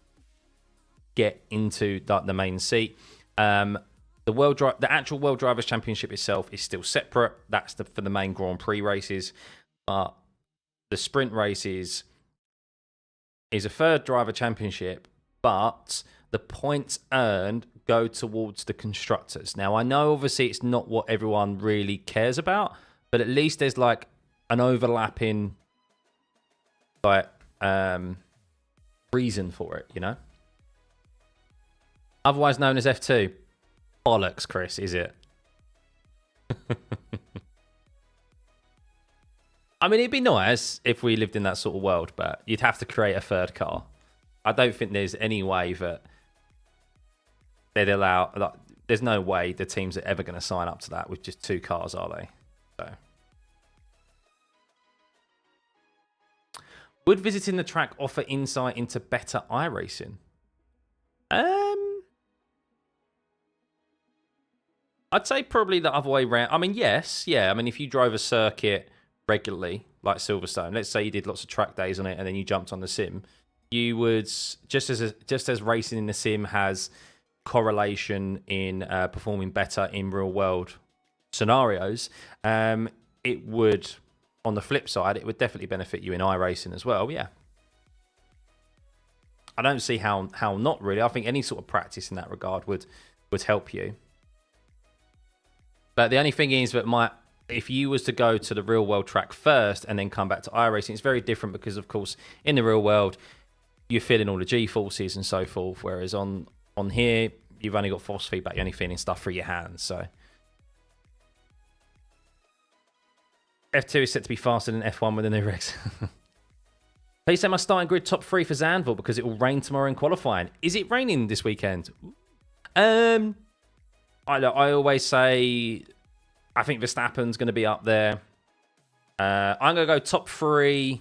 get into the main seat. The actual World Drivers' Championship itself is still separate. That's for the main Grand Prix races. But the sprint races is a third driver championship, but the points earned go towards the constructors. Now, I know obviously it's not what everyone really cares about, but at least there's like an overlapping reason for it, you know? Otherwise known as F2. Bollocks, Chris, is it? I mean, it'd be nice if we lived in that sort of world, but you'd have to create a third car. I don't think there's any way that they'd allow... Like, there's no way the teams are ever going to sign up to that with just two cars, are they? So... Would visiting the track offer insight into better iRacing? I'd say probably the other way around. I mean, yes, yeah. I mean, if you drove a circuit regularly, like Silverstone, let's say you did lots of track days on it and then you jumped on the sim, you would, just as racing in the sim has correlation in performing better in real world scenarios, it would, on the flip side, it would definitely benefit you in iRacing as well, yeah. I don't see how not really. I think any sort of practice in that regard would help you. But the only thing is that if you was to go to the real world track first and then come back to iRacing, it's very different because, of course, in the real world, you're feeling all the G-forces and so forth, whereas on here, you've only got force feedback, you're only feeling stuff through your hands, so... F2 is set to be faster than F1 with the new regs. Please say my starting grid top 3 for Zandvoort because it will rain tomorrow in qualifying. Is it raining this weekend? I always say I think Verstappen's going to be up there. I'm going to go top 3.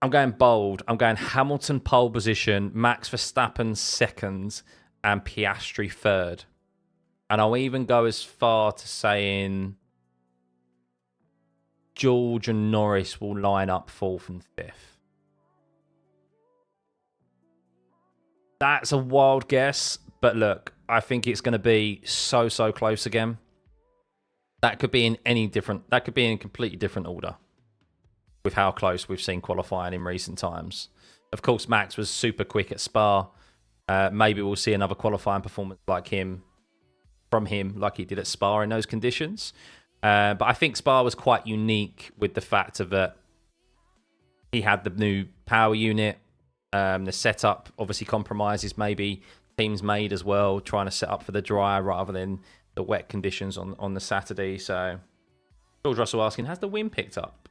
I'm going bold. I'm going Hamilton pole position, Max Verstappen second, and Piastri third. And I'll even go as far to saying George and Norris will line up 4th and 5th. That's a wild guess, but look, I think it's going to be so close again. That could be in that could be in a completely different order with how close we've seen qualifying in recent times. Of course, Max was super quick at Spa. Maybe we'll see another qualifying performance like him he did at Spa in those conditions. But I think Spa was quite unique with the fact of that he had the new power unit. The setup obviously compromises maybe teams made as well, trying to set up for the dry rather than the wet conditions on the Saturday. So George Russell asking, has the wind picked up?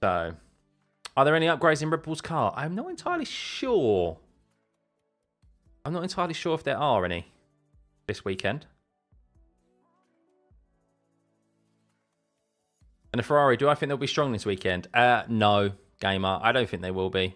So are there any upgrades in Red Bull's car? I'm not entirely sure. I'm not entirely sure if there are any this weekend. And the Ferrari, do I think they'll be strong this weekend? No. Gamer, I don't think they will be.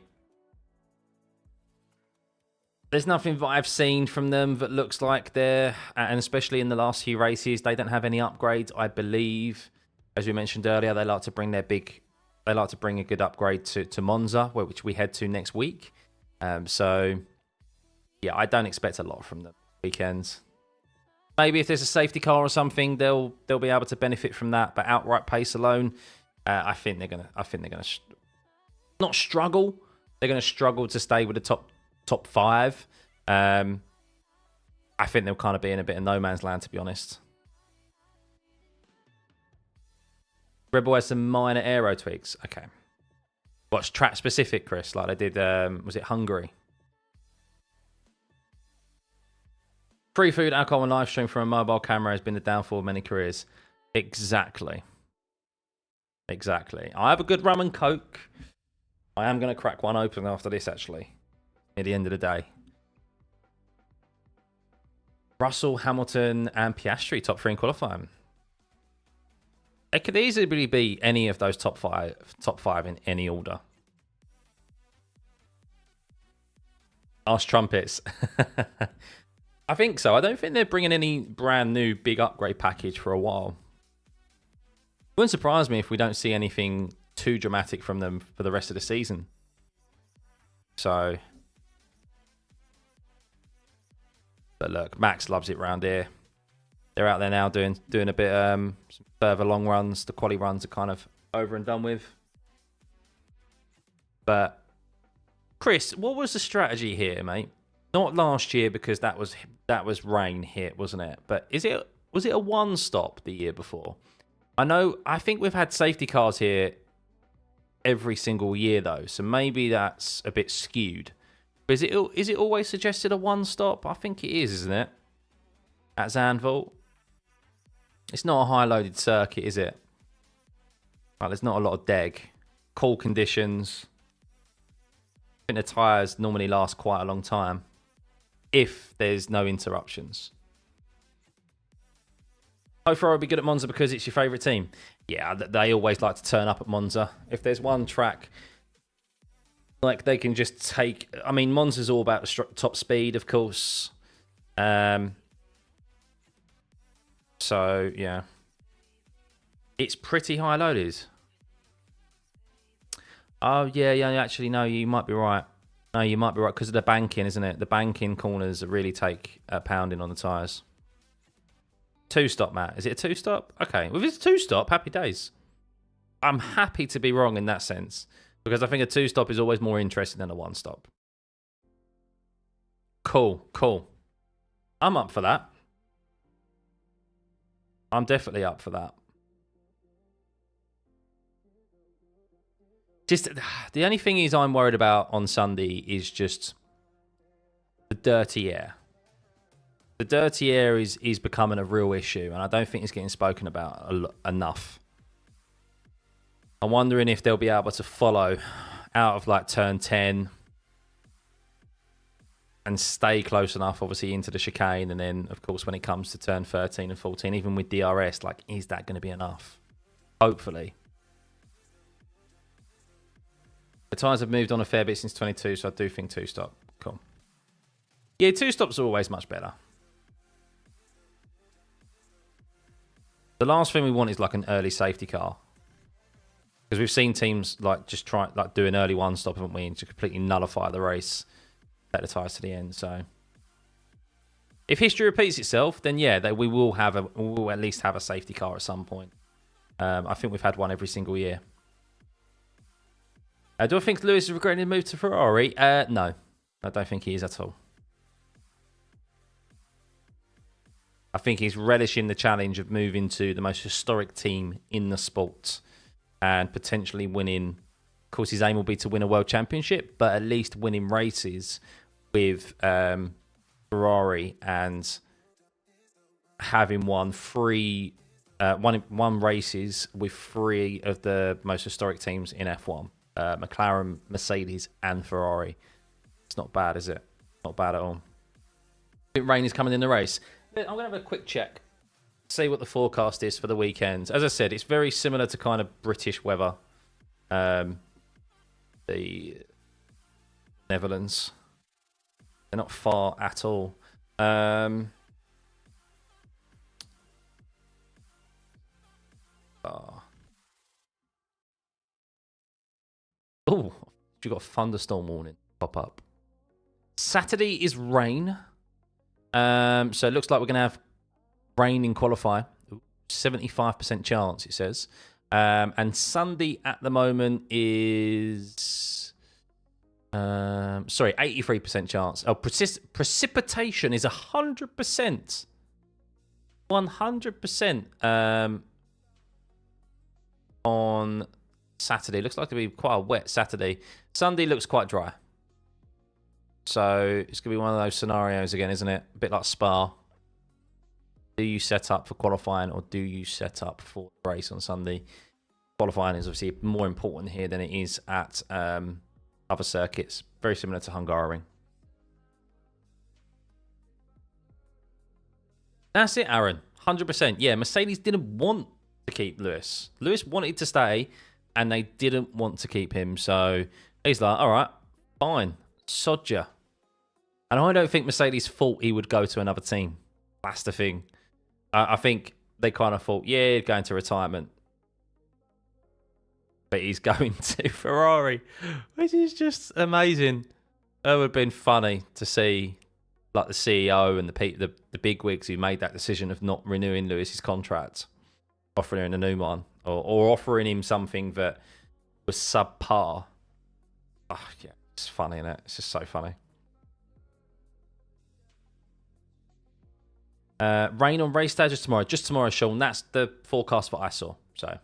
There's nothing that I've seen from them that looks like they're, and especially in the last few races, they don't have any upgrades, I believe. As we mentioned earlier, they like to bring a good upgrade to Monza, which we head to next week. So, yeah, I don't expect a lot from them weekends. Maybe if there's a safety car or something, they'll be able to benefit from that. But outright pace alone, I think they're gonna not struggle. They're going to struggle to stay with the top 5. I think they'll kind of be in a bit of no man's land, to be honest. Red Bull has some minor aero tweaks. Okay. What's track specific, Chris? Like they did, was it Hungary? Free food, alcohol, and live stream from a mobile camera has been the downfall of many careers. Exactly. I have a good rum and coke. I am going to crack one open after this, actually, at the end of the day. Russell, Hamilton, and Piastri, top 3 in qualifying. It could easily be any of those top five in any order. Ask Trumpets. I think so. I don't think they're bringing any brand new big upgrade package for a while. It wouldn't surprise me if we don't see anything too dramatic from them for the rest of the season. So, but look, Max loves it round here. They're out there now doing a bit some further long runs. The quali runs are kind of over and done with. But Chris, what was the strategy here, mate? Not last year, because that was rain hit, wasn't it? But was it a one stop the year before? I think we've had safety cars here every single year though, so maybe that's a bit skewed. But is it always suggested a one stop? I think it is, isn't it? At Zandvoort. It's not a high loaded circuit, is it? Right, there's not a lot of deg. Cool conditions. I think the tyres normally last quite a long time if there's no interruptions. Hope Ferrari will be good at Monza because it's your favourite team. Yeah, they always like to turn up at Monza. If there's one track, like, they can just take... I mean, Monza's all about the top speed, of course. So, yeah. It's pretty high loaded. Oh, yeah, actually, no, you might be right. No, you might be right, because of the banking, isn't it? The banking corners really take a pounding on the tyres. Two-stop, Matt. Is it a two-stop? Okay. Well, if it's a two-stop, happy days. I'm happy to be wrong in that sense, because I think a two-stop is always more interesting than a one-stop. Cool. I'm up for that. I'm definitely up for that. Just the only thing is I'm worried about on Sunday is just the dirty air. The dirty air is becoming a real issue, and I don't think it's getting spoken about enough. I'm wondering if they'll be able to follow out of like turn 10 and stay close enough, obviously, into the chicane. And then, of course, when it comes to turn 13 and 14, even with DRS, like, is that going to be enough? Hopefully. The tyres have moved on a fair bit since 22, so I do think two-stop. Cool. Yeah, two-stops are always much better. The last thing we want is like an early safety car, because we've seen teams like just try like do an early one stop, haven't we, and to completely nullify the race, take the tyres to the end. So if history repeats itself, then yeah, we will at least have a safety car at some point. I think we've had one every single year. Do I think Lewis is regretting his move to Ferrari? No, I don't think he is at all. I think he's relishing the challenge of moving to the most historic team in the sport and potentially winning. Of course, his aim will be to win a world championship, but at least winning races with Ferrari and having won races with 3 of the most historic teams in F1. McLaren, Mercedes, and Ferrari. It's not bad, is it? Not bad at all. I think rain is coming in the race. I'm going to have a quick check, see what the forecast is for the weekend. As I said, it's very similar to kind of British weather. The Netherlands. They're not far at all. Oh, you got a thunderstorm warning pop up. Saturday is rain. So it looks like we're going to have rain in qualify. 75% chance, it says. And Sunday at the moment is... 83% chance. Oh, precipitation is 100%. 100% on Saturday. Looks like it'll be quite a wet Saturday. Sunday looks quite dry. So it's going to be one of those scenarios again, isn't it? A bit like Spa. Do you set up for qualifying or do you set up for the race on Sunday? Qualifying is obviously more important here than it is at other circuits. Very similar to Hungaroring. That's it, Aaron. 100%. Yeah, Mercedes didn't want to keep Lewis. Lewis wanted to stay, and they didn't want to keep him. So he's like, all right, fine, sod ya. And I don't think Mercedes thought he would go to another team. That's the thing. I think they kind of thought, yeah, he'd go into retirement. But he's going to Ferrari, which is just amazing. It would have been funny to see like the CEO and the bigwigs who made that decision of not renewing Lewis's contract, offering him a new one, or offering him something that was subpar. Oh, yeah, it's funny, isn't it? It's just so funny. Rain on race stages tomorrow. Just tomorrow, Sean. That's the forecast that I saw. So,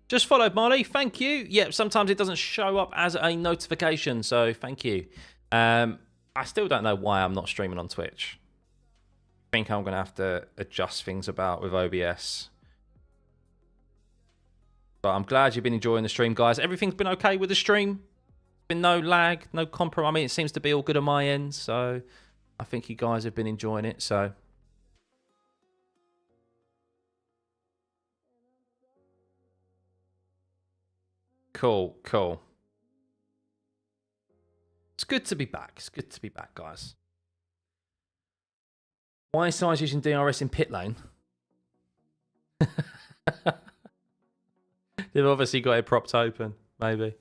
just followed, Molly. Thank you. Yep, sometimes it doesn't show up as a notification, so thank you. I still don't know why I'm not streaming on Twitch. I think I'm going to have to adjust things about with OBS. But I'm glad you've been enjoying the stream, guys. Everything's been okay with the stream. Been no lag, no compromise. I mean, it seems to be all good on my end, so I think you guys have been enjoying it, so... Cool, cool. It's good to be back. It's good to be back, guys. Why is Sainz using DRS in pit lane? They've obviously got it propped open, maybe.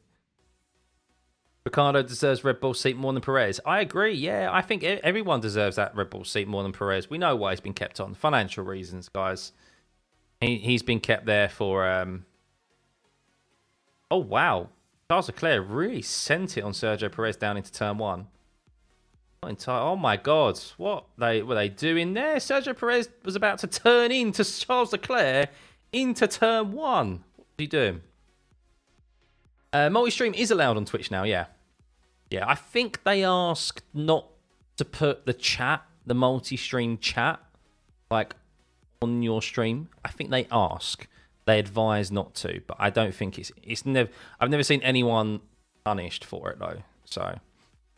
Ricciardo deserves Red Bull seat more than Perez. I agree, yeah. I think everyone deserves that Red Bull seat more than Perez. We know why he's been kept on. Financial reasons, guys. He's been kept there for... Oh, wow. Charles Leclerc really sent it on Sergio Perez down into turn one. Not entire. Oh, my God. What were they doing there? Sergio Perez was about to turn into Charles Leclerc into turn one. What are you doing? Multi-stream is allowed on Twitch now, yeah. Yeah, I think they asked not to put the chat, the multi-stream chat, like, on your stream. I think they ask. They advise not to, but I don't think it's never... I've never seen anyone punished for it, though. So,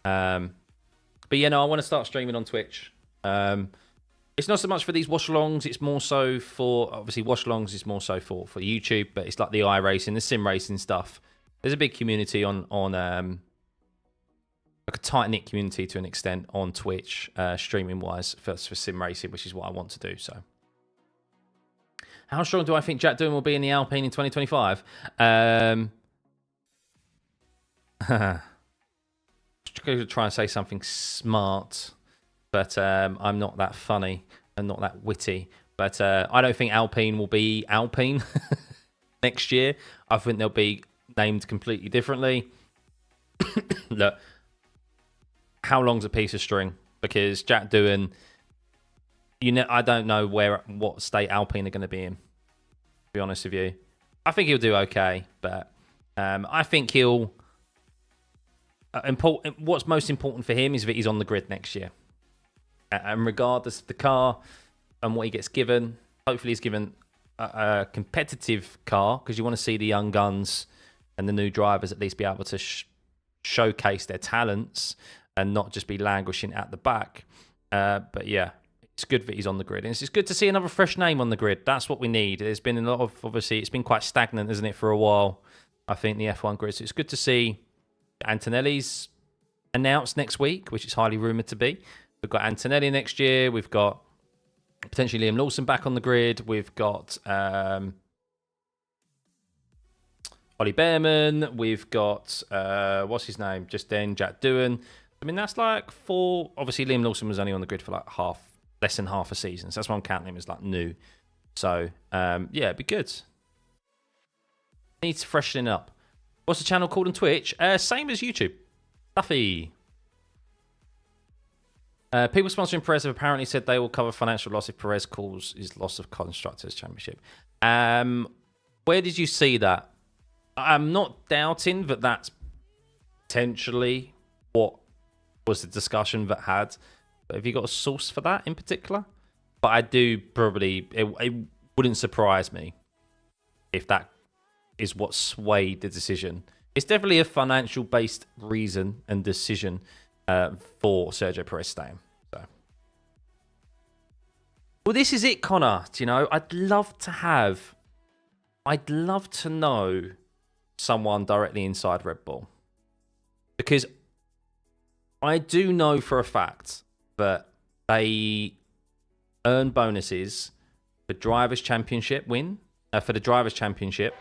but yeah, no, I want to start streaming on Twitch. It's not so much for these watch-alongs. It's more so for... Obviously, watch-alongs is more so for YouTube, but it's like the iRacing, the sim racing stuff. There's a big community on like a tight-knit community to an extent on Twitch, streaming-wise, for sim racing, which is what I want to do, so... How strong do I think Jack Doohan will be in the Alpine in 2025? I'm going to try and say something smart, but I'm not that funny and not that witty. But I don't think Alpine will be Alpine next year. I think they'll be named completely differently. Look, how long's a piece of string? Because Jack Doohan... I don't know what state Alpine are going to be in, to be honest with you. I think he'll do okay, but I think he'll... what's most important for him is that he's on the grid next year. And regardless of the car and what he gets given, hopefully he's given a competitive car, because you want to see the young guns and the new drivers at least be able to showcase their talents and not just be languishing at the back. But yeah... It's good that he's on the grid. And it's good to see another fresh name on the grid. That's what we need. There's been a lot of, obviously, it's been quite stagnant, isn't it, for a while, I think, the F1 grid. So it's good to see Antonelli's announced next week, which is highly rumoured to be. We've got Antonelli next year. We've got potentially Liam Lawson back on the grid. We've got Ollie Behrman. We've got, what's his name? Just then, Jack Doohan. I mean, that's like four. Obviously, Liam Lawson was only on the grid for like less than half a season. So that's why I'm counting him as like new. So, yeah, it'd be good. Needs freshening up. What's the channel called on Twitch? Same as YouTube. Stuffeyy. People sponsoring Perez have apparently said they will cover financial loss if Perez calls his loss of Constructors' Championship. Where did you see that? I'm not doubting that that's potentially what was the discussion that had. But have you got a source for that in particular? But I do probably... It wouldn't surprise me if that is what swayed the decision. it's definitely a financial-based reason and decision for Sergio Perez staying. So, well, this is it, Connor. Do you know, I'd love to know someone directly inside Red Bull, because I do know for a fact that they earn bonuses for Drivers' Championship win, for the Drivers' Championship.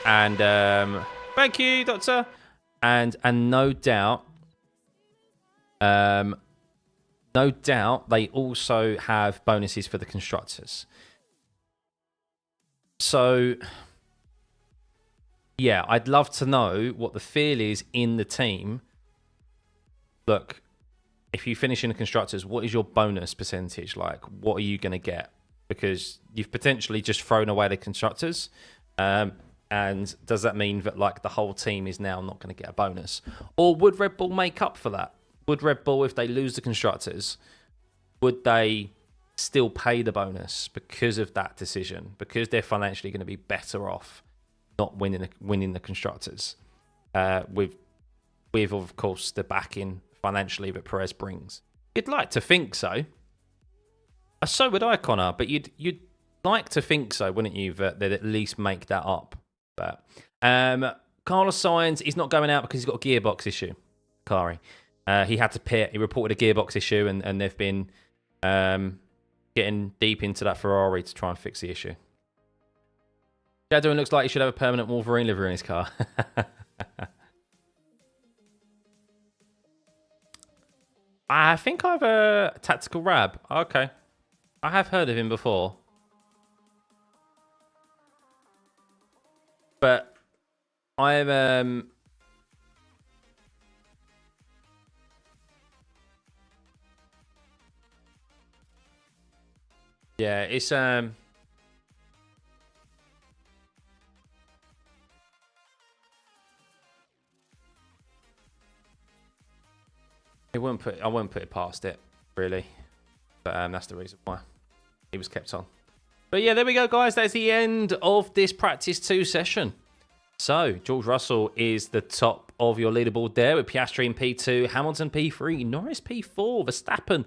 And thank you, Doctor. And no doubt, they also have bonuses for the constructors. So, yeah, I'd love to know what the feel is in the team. Look, if you finish in the constructors, what is your bonus percentage like? What are you going to get? Because you've potentially just thrown away the constructors. And does that mean that like the whole team is now not going to get a bonus? Or would Red Bull make up for that? Would Red Bull, if they lose the constructors, would they still pay the bonus because of that decision? Because they're financially going to be better off not winning the constructors, with of course the backing financially that Perez brings. You'd like to think so. So would I, Connor. But you'd like to think so, wouldn't you? That they'd at least make that up. But Carlos Sainz is not going out because he's got a gearbox issue. Kari, he had to pit. He reported a gearbox issue, and they've been getting deep into that Ferrari to try and fix the issue. Jadwin looks like he should have a permanent Wolverine livery in his car. I think I've a Tactical Rab. Okay. I have heard of him before. But I'm yeah, it's I wouldn't put it past it, really. But that's the reason why he was kept on. But yeah, there we go, guys. That's the end of this Practice 2 session. So, George Russell is the top of your leaderboard there with Piastri in P2, Hamilton P3, Norris P4, Verstappen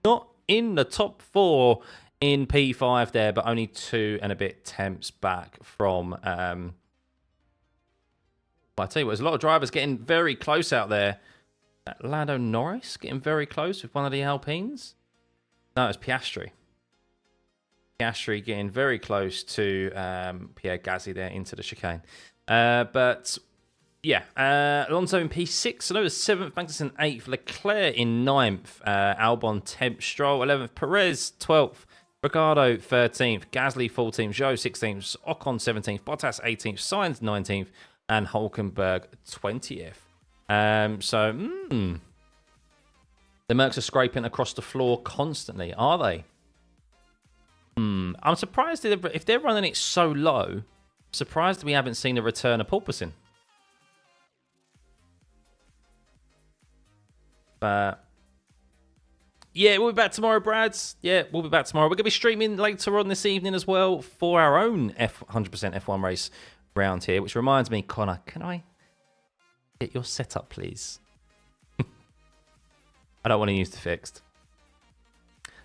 not in the top 4 in P5 there, but only 2 and a bit temps back from... I tell you what, there's a lot of drivers getting very close out there. Lando Norris getting very close with one of the Alpines. No, it's Piastri. Piastri getting very close to Pierre Gasly there into the chicane. But yeah, Alonso in P6, Tsunoda 7th, Magnussen 8th, Leclerc in 9th, Albon 10th, Stroll 11th, Perez 12th, Ricciardo 13th, Gasly 14th, Zhou 16th, Ocon 17th, Bottas 18th, Sainz 19th, and Hulkenberg 20th. The Mercs are scraping across the floor constantly, are they? I'm surprised if they're running it so low. Surprised we haven't seen a return of porpoising. But yeah, we'll be back tomorrow, Brads. Yeah, we'll be back tomorrow. We're going to be streaming later on this evening as well for our own 100% F1 race round here. Which reminds me, Connor, can I get your setup, please? I don't want to use the fixed.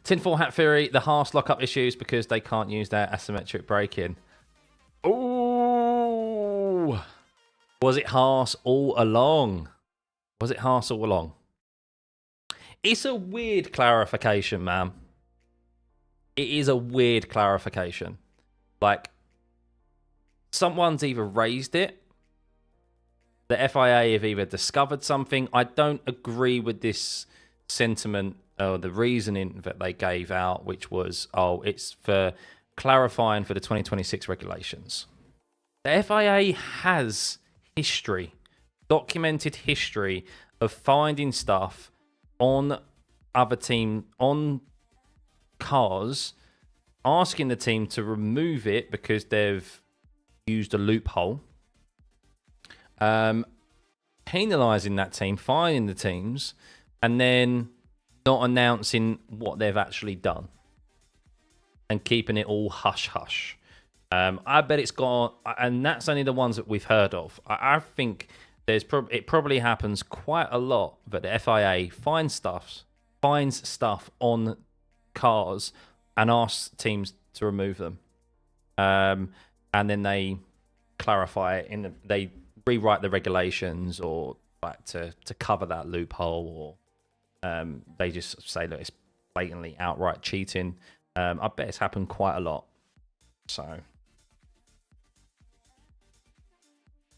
Tinfoil Hat Theory, the Haas lockup issues because they can't use their asymmetric braking. Oh, was it Haas all along? Was it Haas all along? It's a weird clarification, man. It is a weird clarification. Like, someone's either raised it, the FIA have either discovered something. I don't agree with this sentiment or the reasoning that they gave out, which was, oh, it's for clarifying for the 2026 regulations. The FIA has history, documented history of finding stuff on other team, on cars, asking the team to remove it because they've used a loophole, penalising that team, fining the teams, and then not announcing what they've actually done and keeping it all hush-hush. I bet it's got, and that's only the ones that we've heard of. I think it probably happens quite a lot that the FIA finds stuff on cars and asks teams to remove them, and then they clarify it they rewrite the regulations or like to cover that loophole, or they just say that it's blatantly outright cheating. I bet it's happened quite a lot. So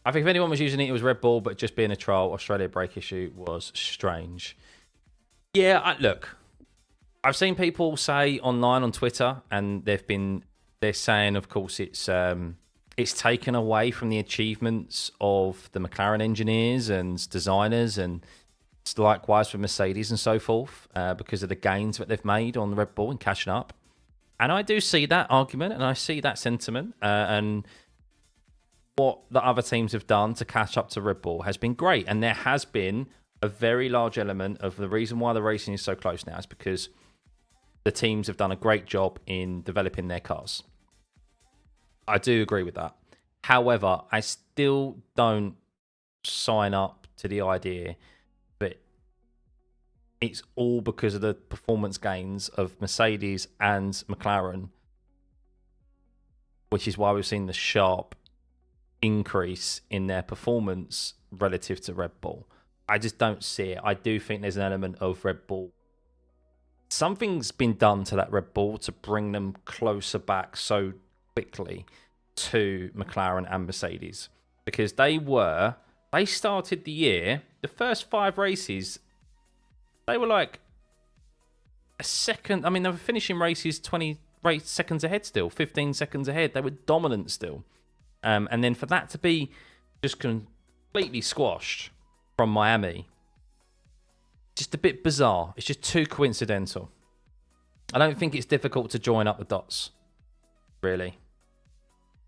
I think if anyone was using it, it was Red Bull, but just being a trial, Australia brake issue was strange. Yeah, look, I've seen people say online on Twitter, and they're saying, of course, it's taken away from the achievements of the McLaren engineers and designers, and likewise for Mercedes and so forth, because of the gains that they've made on the Red Bull and catching up. And I do see that argument, and I see that sentiment, and what the other teams have done to catch up to Red Bull has been great. And there has been a very large element of the reason why the racing is so close now is because the teams have done a great job in developing their cars. I do agree with that. However, I still don't sign up to the idea that it's all because of the performance gains of Mercedes and McLaren, which is why we've seen the sharp increase in their performance relative to Red Bull. I just don't see it. I do think there's an element of Red Bull. Something's been done to that Red Bull to bring them closer back so quickly to McLaren and Mercedes, because they started the year, the first 5 races, they were like a second. I mean, they were finishing races 20 seconds ahead still, 15 seconds ahead. They were dominant still. And then for that to be just completely squashed from Miami, just a bit bizarre. It's just too coincidental. I don't think it's difficult to join up the dots, really.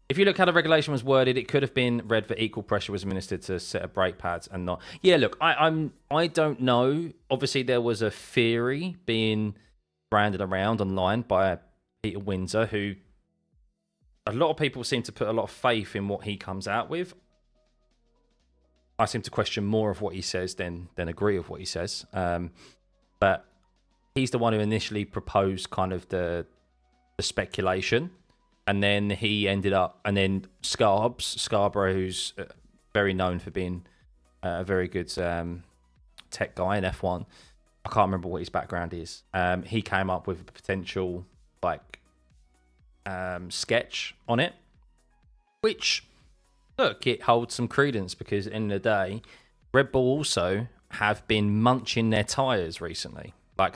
If you look how the regulation was worded, it could have been read that equal pressure was administered to a set of brake pads and not. Yeah, look, I don't know. Obviously, there was a theory being branded around online by Peter Windsor, who a lot of people seem to put a lot of faith in what he comes out with. I seem to question more of what he says than agree with what he says. But he's the one who initially proposed kind of the speculation. And then he ended up, and then Scarborough, who's very known for being a very good tech guy in F1. I can't remember what his background is. He came up with a potential sketch on it, which, look, it holds some credence because at the end of the day, Red Bull also have been munching their tyres recently. I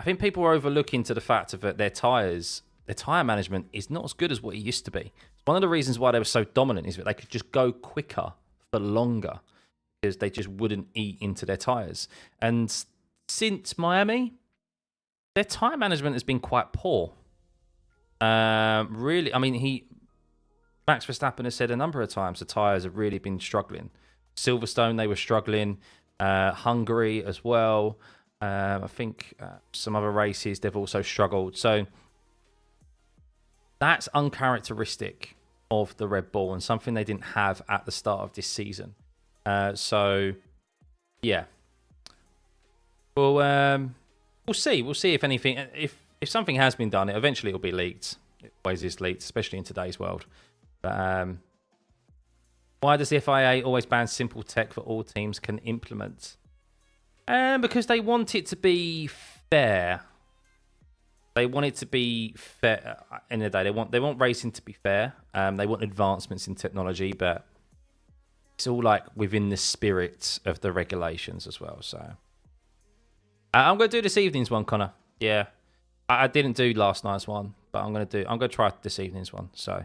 think people are overlooking to the fact of that their tyre management is not as good as what it used to be. One of the reasons why they were so dominant is that they could just go quicker for longer because they just wouldn't eat into their tyres. And since Miami, their tyre management has been quite poor. Really, I mean, Max Verstappen has said a number of times the tyres have really been struggling. Silverstone, they were struggling. Hungary as well. I think some other races, they've also struggled. So that's uncharacteristic of the Red Bull and something they didn't have at the start of this season. So, yeah. Well, we'll see. We'll see if anything... If something has been done, eventually it'll be leaked. It always is leaked, especially in today's world. But why does the FIA always ban simple tech that all teams can implement? Because they want it to be fair. They want it to be fair. In the day, they want racing to be fair. They want advancements in technology, but it's all like within the spirit of the regulations as well. So I'm going to do this evening's one, Connor. Yeah. I didn't do last night's one, but I'm going to try this evening's one. So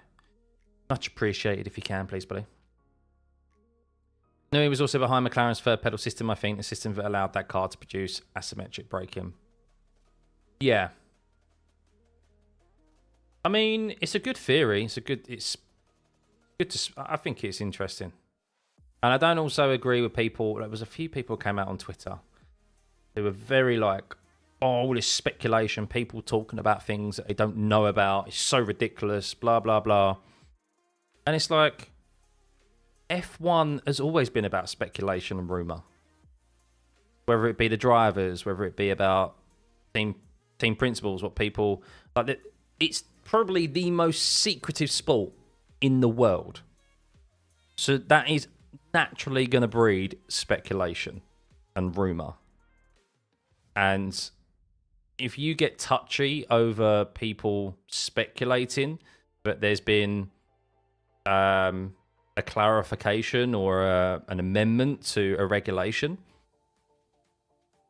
much appreciated if you can, please, buddy. No, he was also behind McLaren's third pedal system, I think, the system that allowed that car to produce asymmetric braking. Yeah. I mean, it's a good theory. It's good to, I think it's interesting. And I don't also agree with people. There was a few people came out on Twitter who were very all this speculation, people talking about things that they don't know about. It's so ridiculous, blah, blah, blah. And it's like, F1 has always been about speculation and rumour. Whether it be the drivers, whether it be about team principals, what people... like. It's probably the most secretive sport in the world. So that is naturally going to breed speculation and rumour. And if you get touchy over people speculating that there's been a clarification or an amendment to a regulation,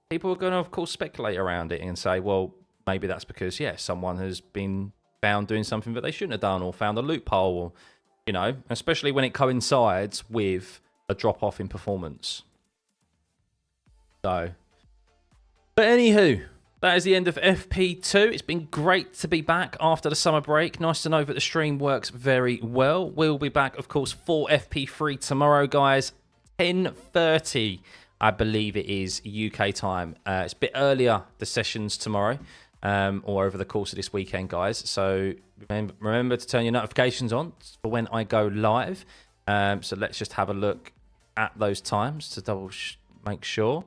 people are going to, of course, speculate around it and say, well, maybe that's because, yeah, someone has been found doing something that they shouldn't have done or found a loophole, or, you know, especially when it coincides with a drop-off in performance. So, but anywho, that is the end of FP2. It's been great to be back after the summer break. Nice to know that the stream works very well. We'll be back, of course, for FP3 tomorrow, guys. 10:30, I believe it is, UK time. It's a bit earlier, the sessions tomorrow, or over the course of this weekend, guys. So remember to turn your notifications on for when I go live. So let's just have a look at those times to make sure.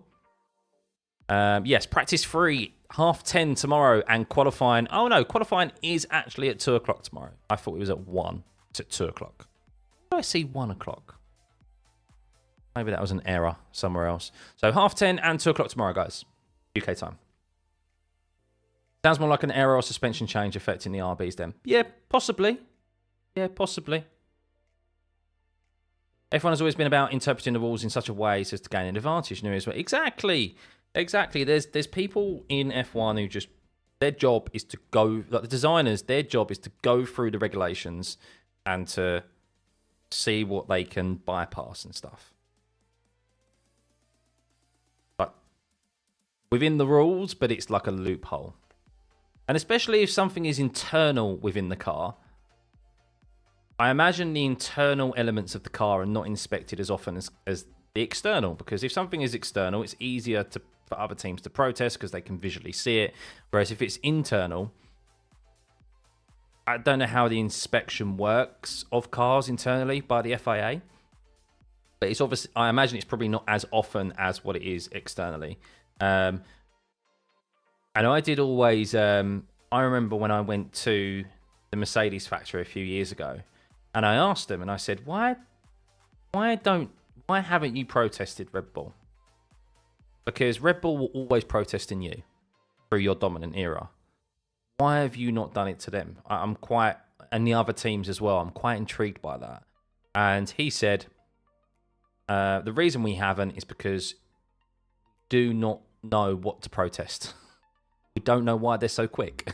Yes, practice 3, 10:30 tomorrow, and qualifying. Oh no, qualifying is actually at 2 o'clock tomorrow. I thought it was at 1. It's at 2 o'clock. Why do I see 1 o'clock? Maybe that was an error somewhere else. So 10:30 and 2 o'clock tomorrow, guys. UK time. Sounds more like an error or suspension change affecting the RBs then. Yeah, possibly. Yeah, possibly. F1 has always been about interpreting the rules in such a way as to gain an advantage. Exactly. Exactly. There's people in F1 who just, their job is to go, like the designers, their job is to go through the regulations and to see what they can bypass and stuff. But within the rules, but it's like a loophole. And especially if something is internal within the car, I imagine the internal elements of the car are not inspected as often as the external, because if something is external, it's easier for other teams to protest because they can visually see it. Whereas if it's internal, I don't know how the inspection works of cars internally by the FIA, but it's obviously, I imagine it's probably not as often as what it is externally. And I did always, I remember when I went to the Mercedes factory a few years ago, and I asked them, and I said, why haven't you protested Red Bull? Because Red Bull will always protest in you through your dominant era. Why have you not done it to them? I'm quite, and the other teams as well, I'm quite intrigued by that. And he said, the reason we haven't is because we do not know what to protest. We don't know why they're so quick.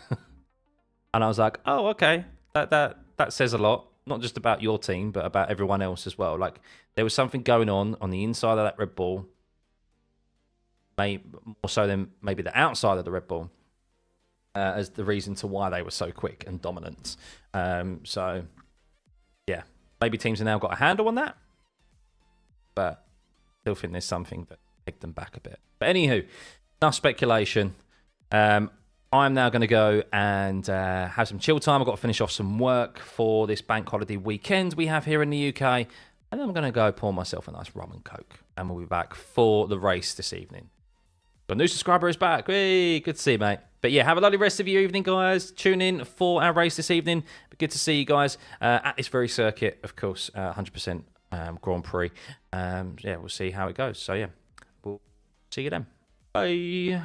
And I was like, oh, okay. That says a lot. Not just about your team, but about everyone else as well. Like, there was something going on the inside of that Red Bull. Maybe more so than maybe the outside of the Red Bull. As the reason to why they were so quick and dominant. So, yeah. Maybe teams have now got a handle on that. But still think there's something that picked them back a bit. But anywho, enough speculation. I'm now going to go and have some chill time. I've got to finish off some work for this bank holiday weekend we have here in the UK. And then I'm going to go pour myself a nice rum and coke. And we'll be back for the race this evening. Got a new subscriber is back. Hey, good to see you, mate. But yeah, have a lovely rest of your evening, guys. Tune in for our race this evening. But good to see you guys at this very circuit, of course, 100% Grand Prix. Yeah, we'll see how it goes. So yeah, we'll see you then. Bye.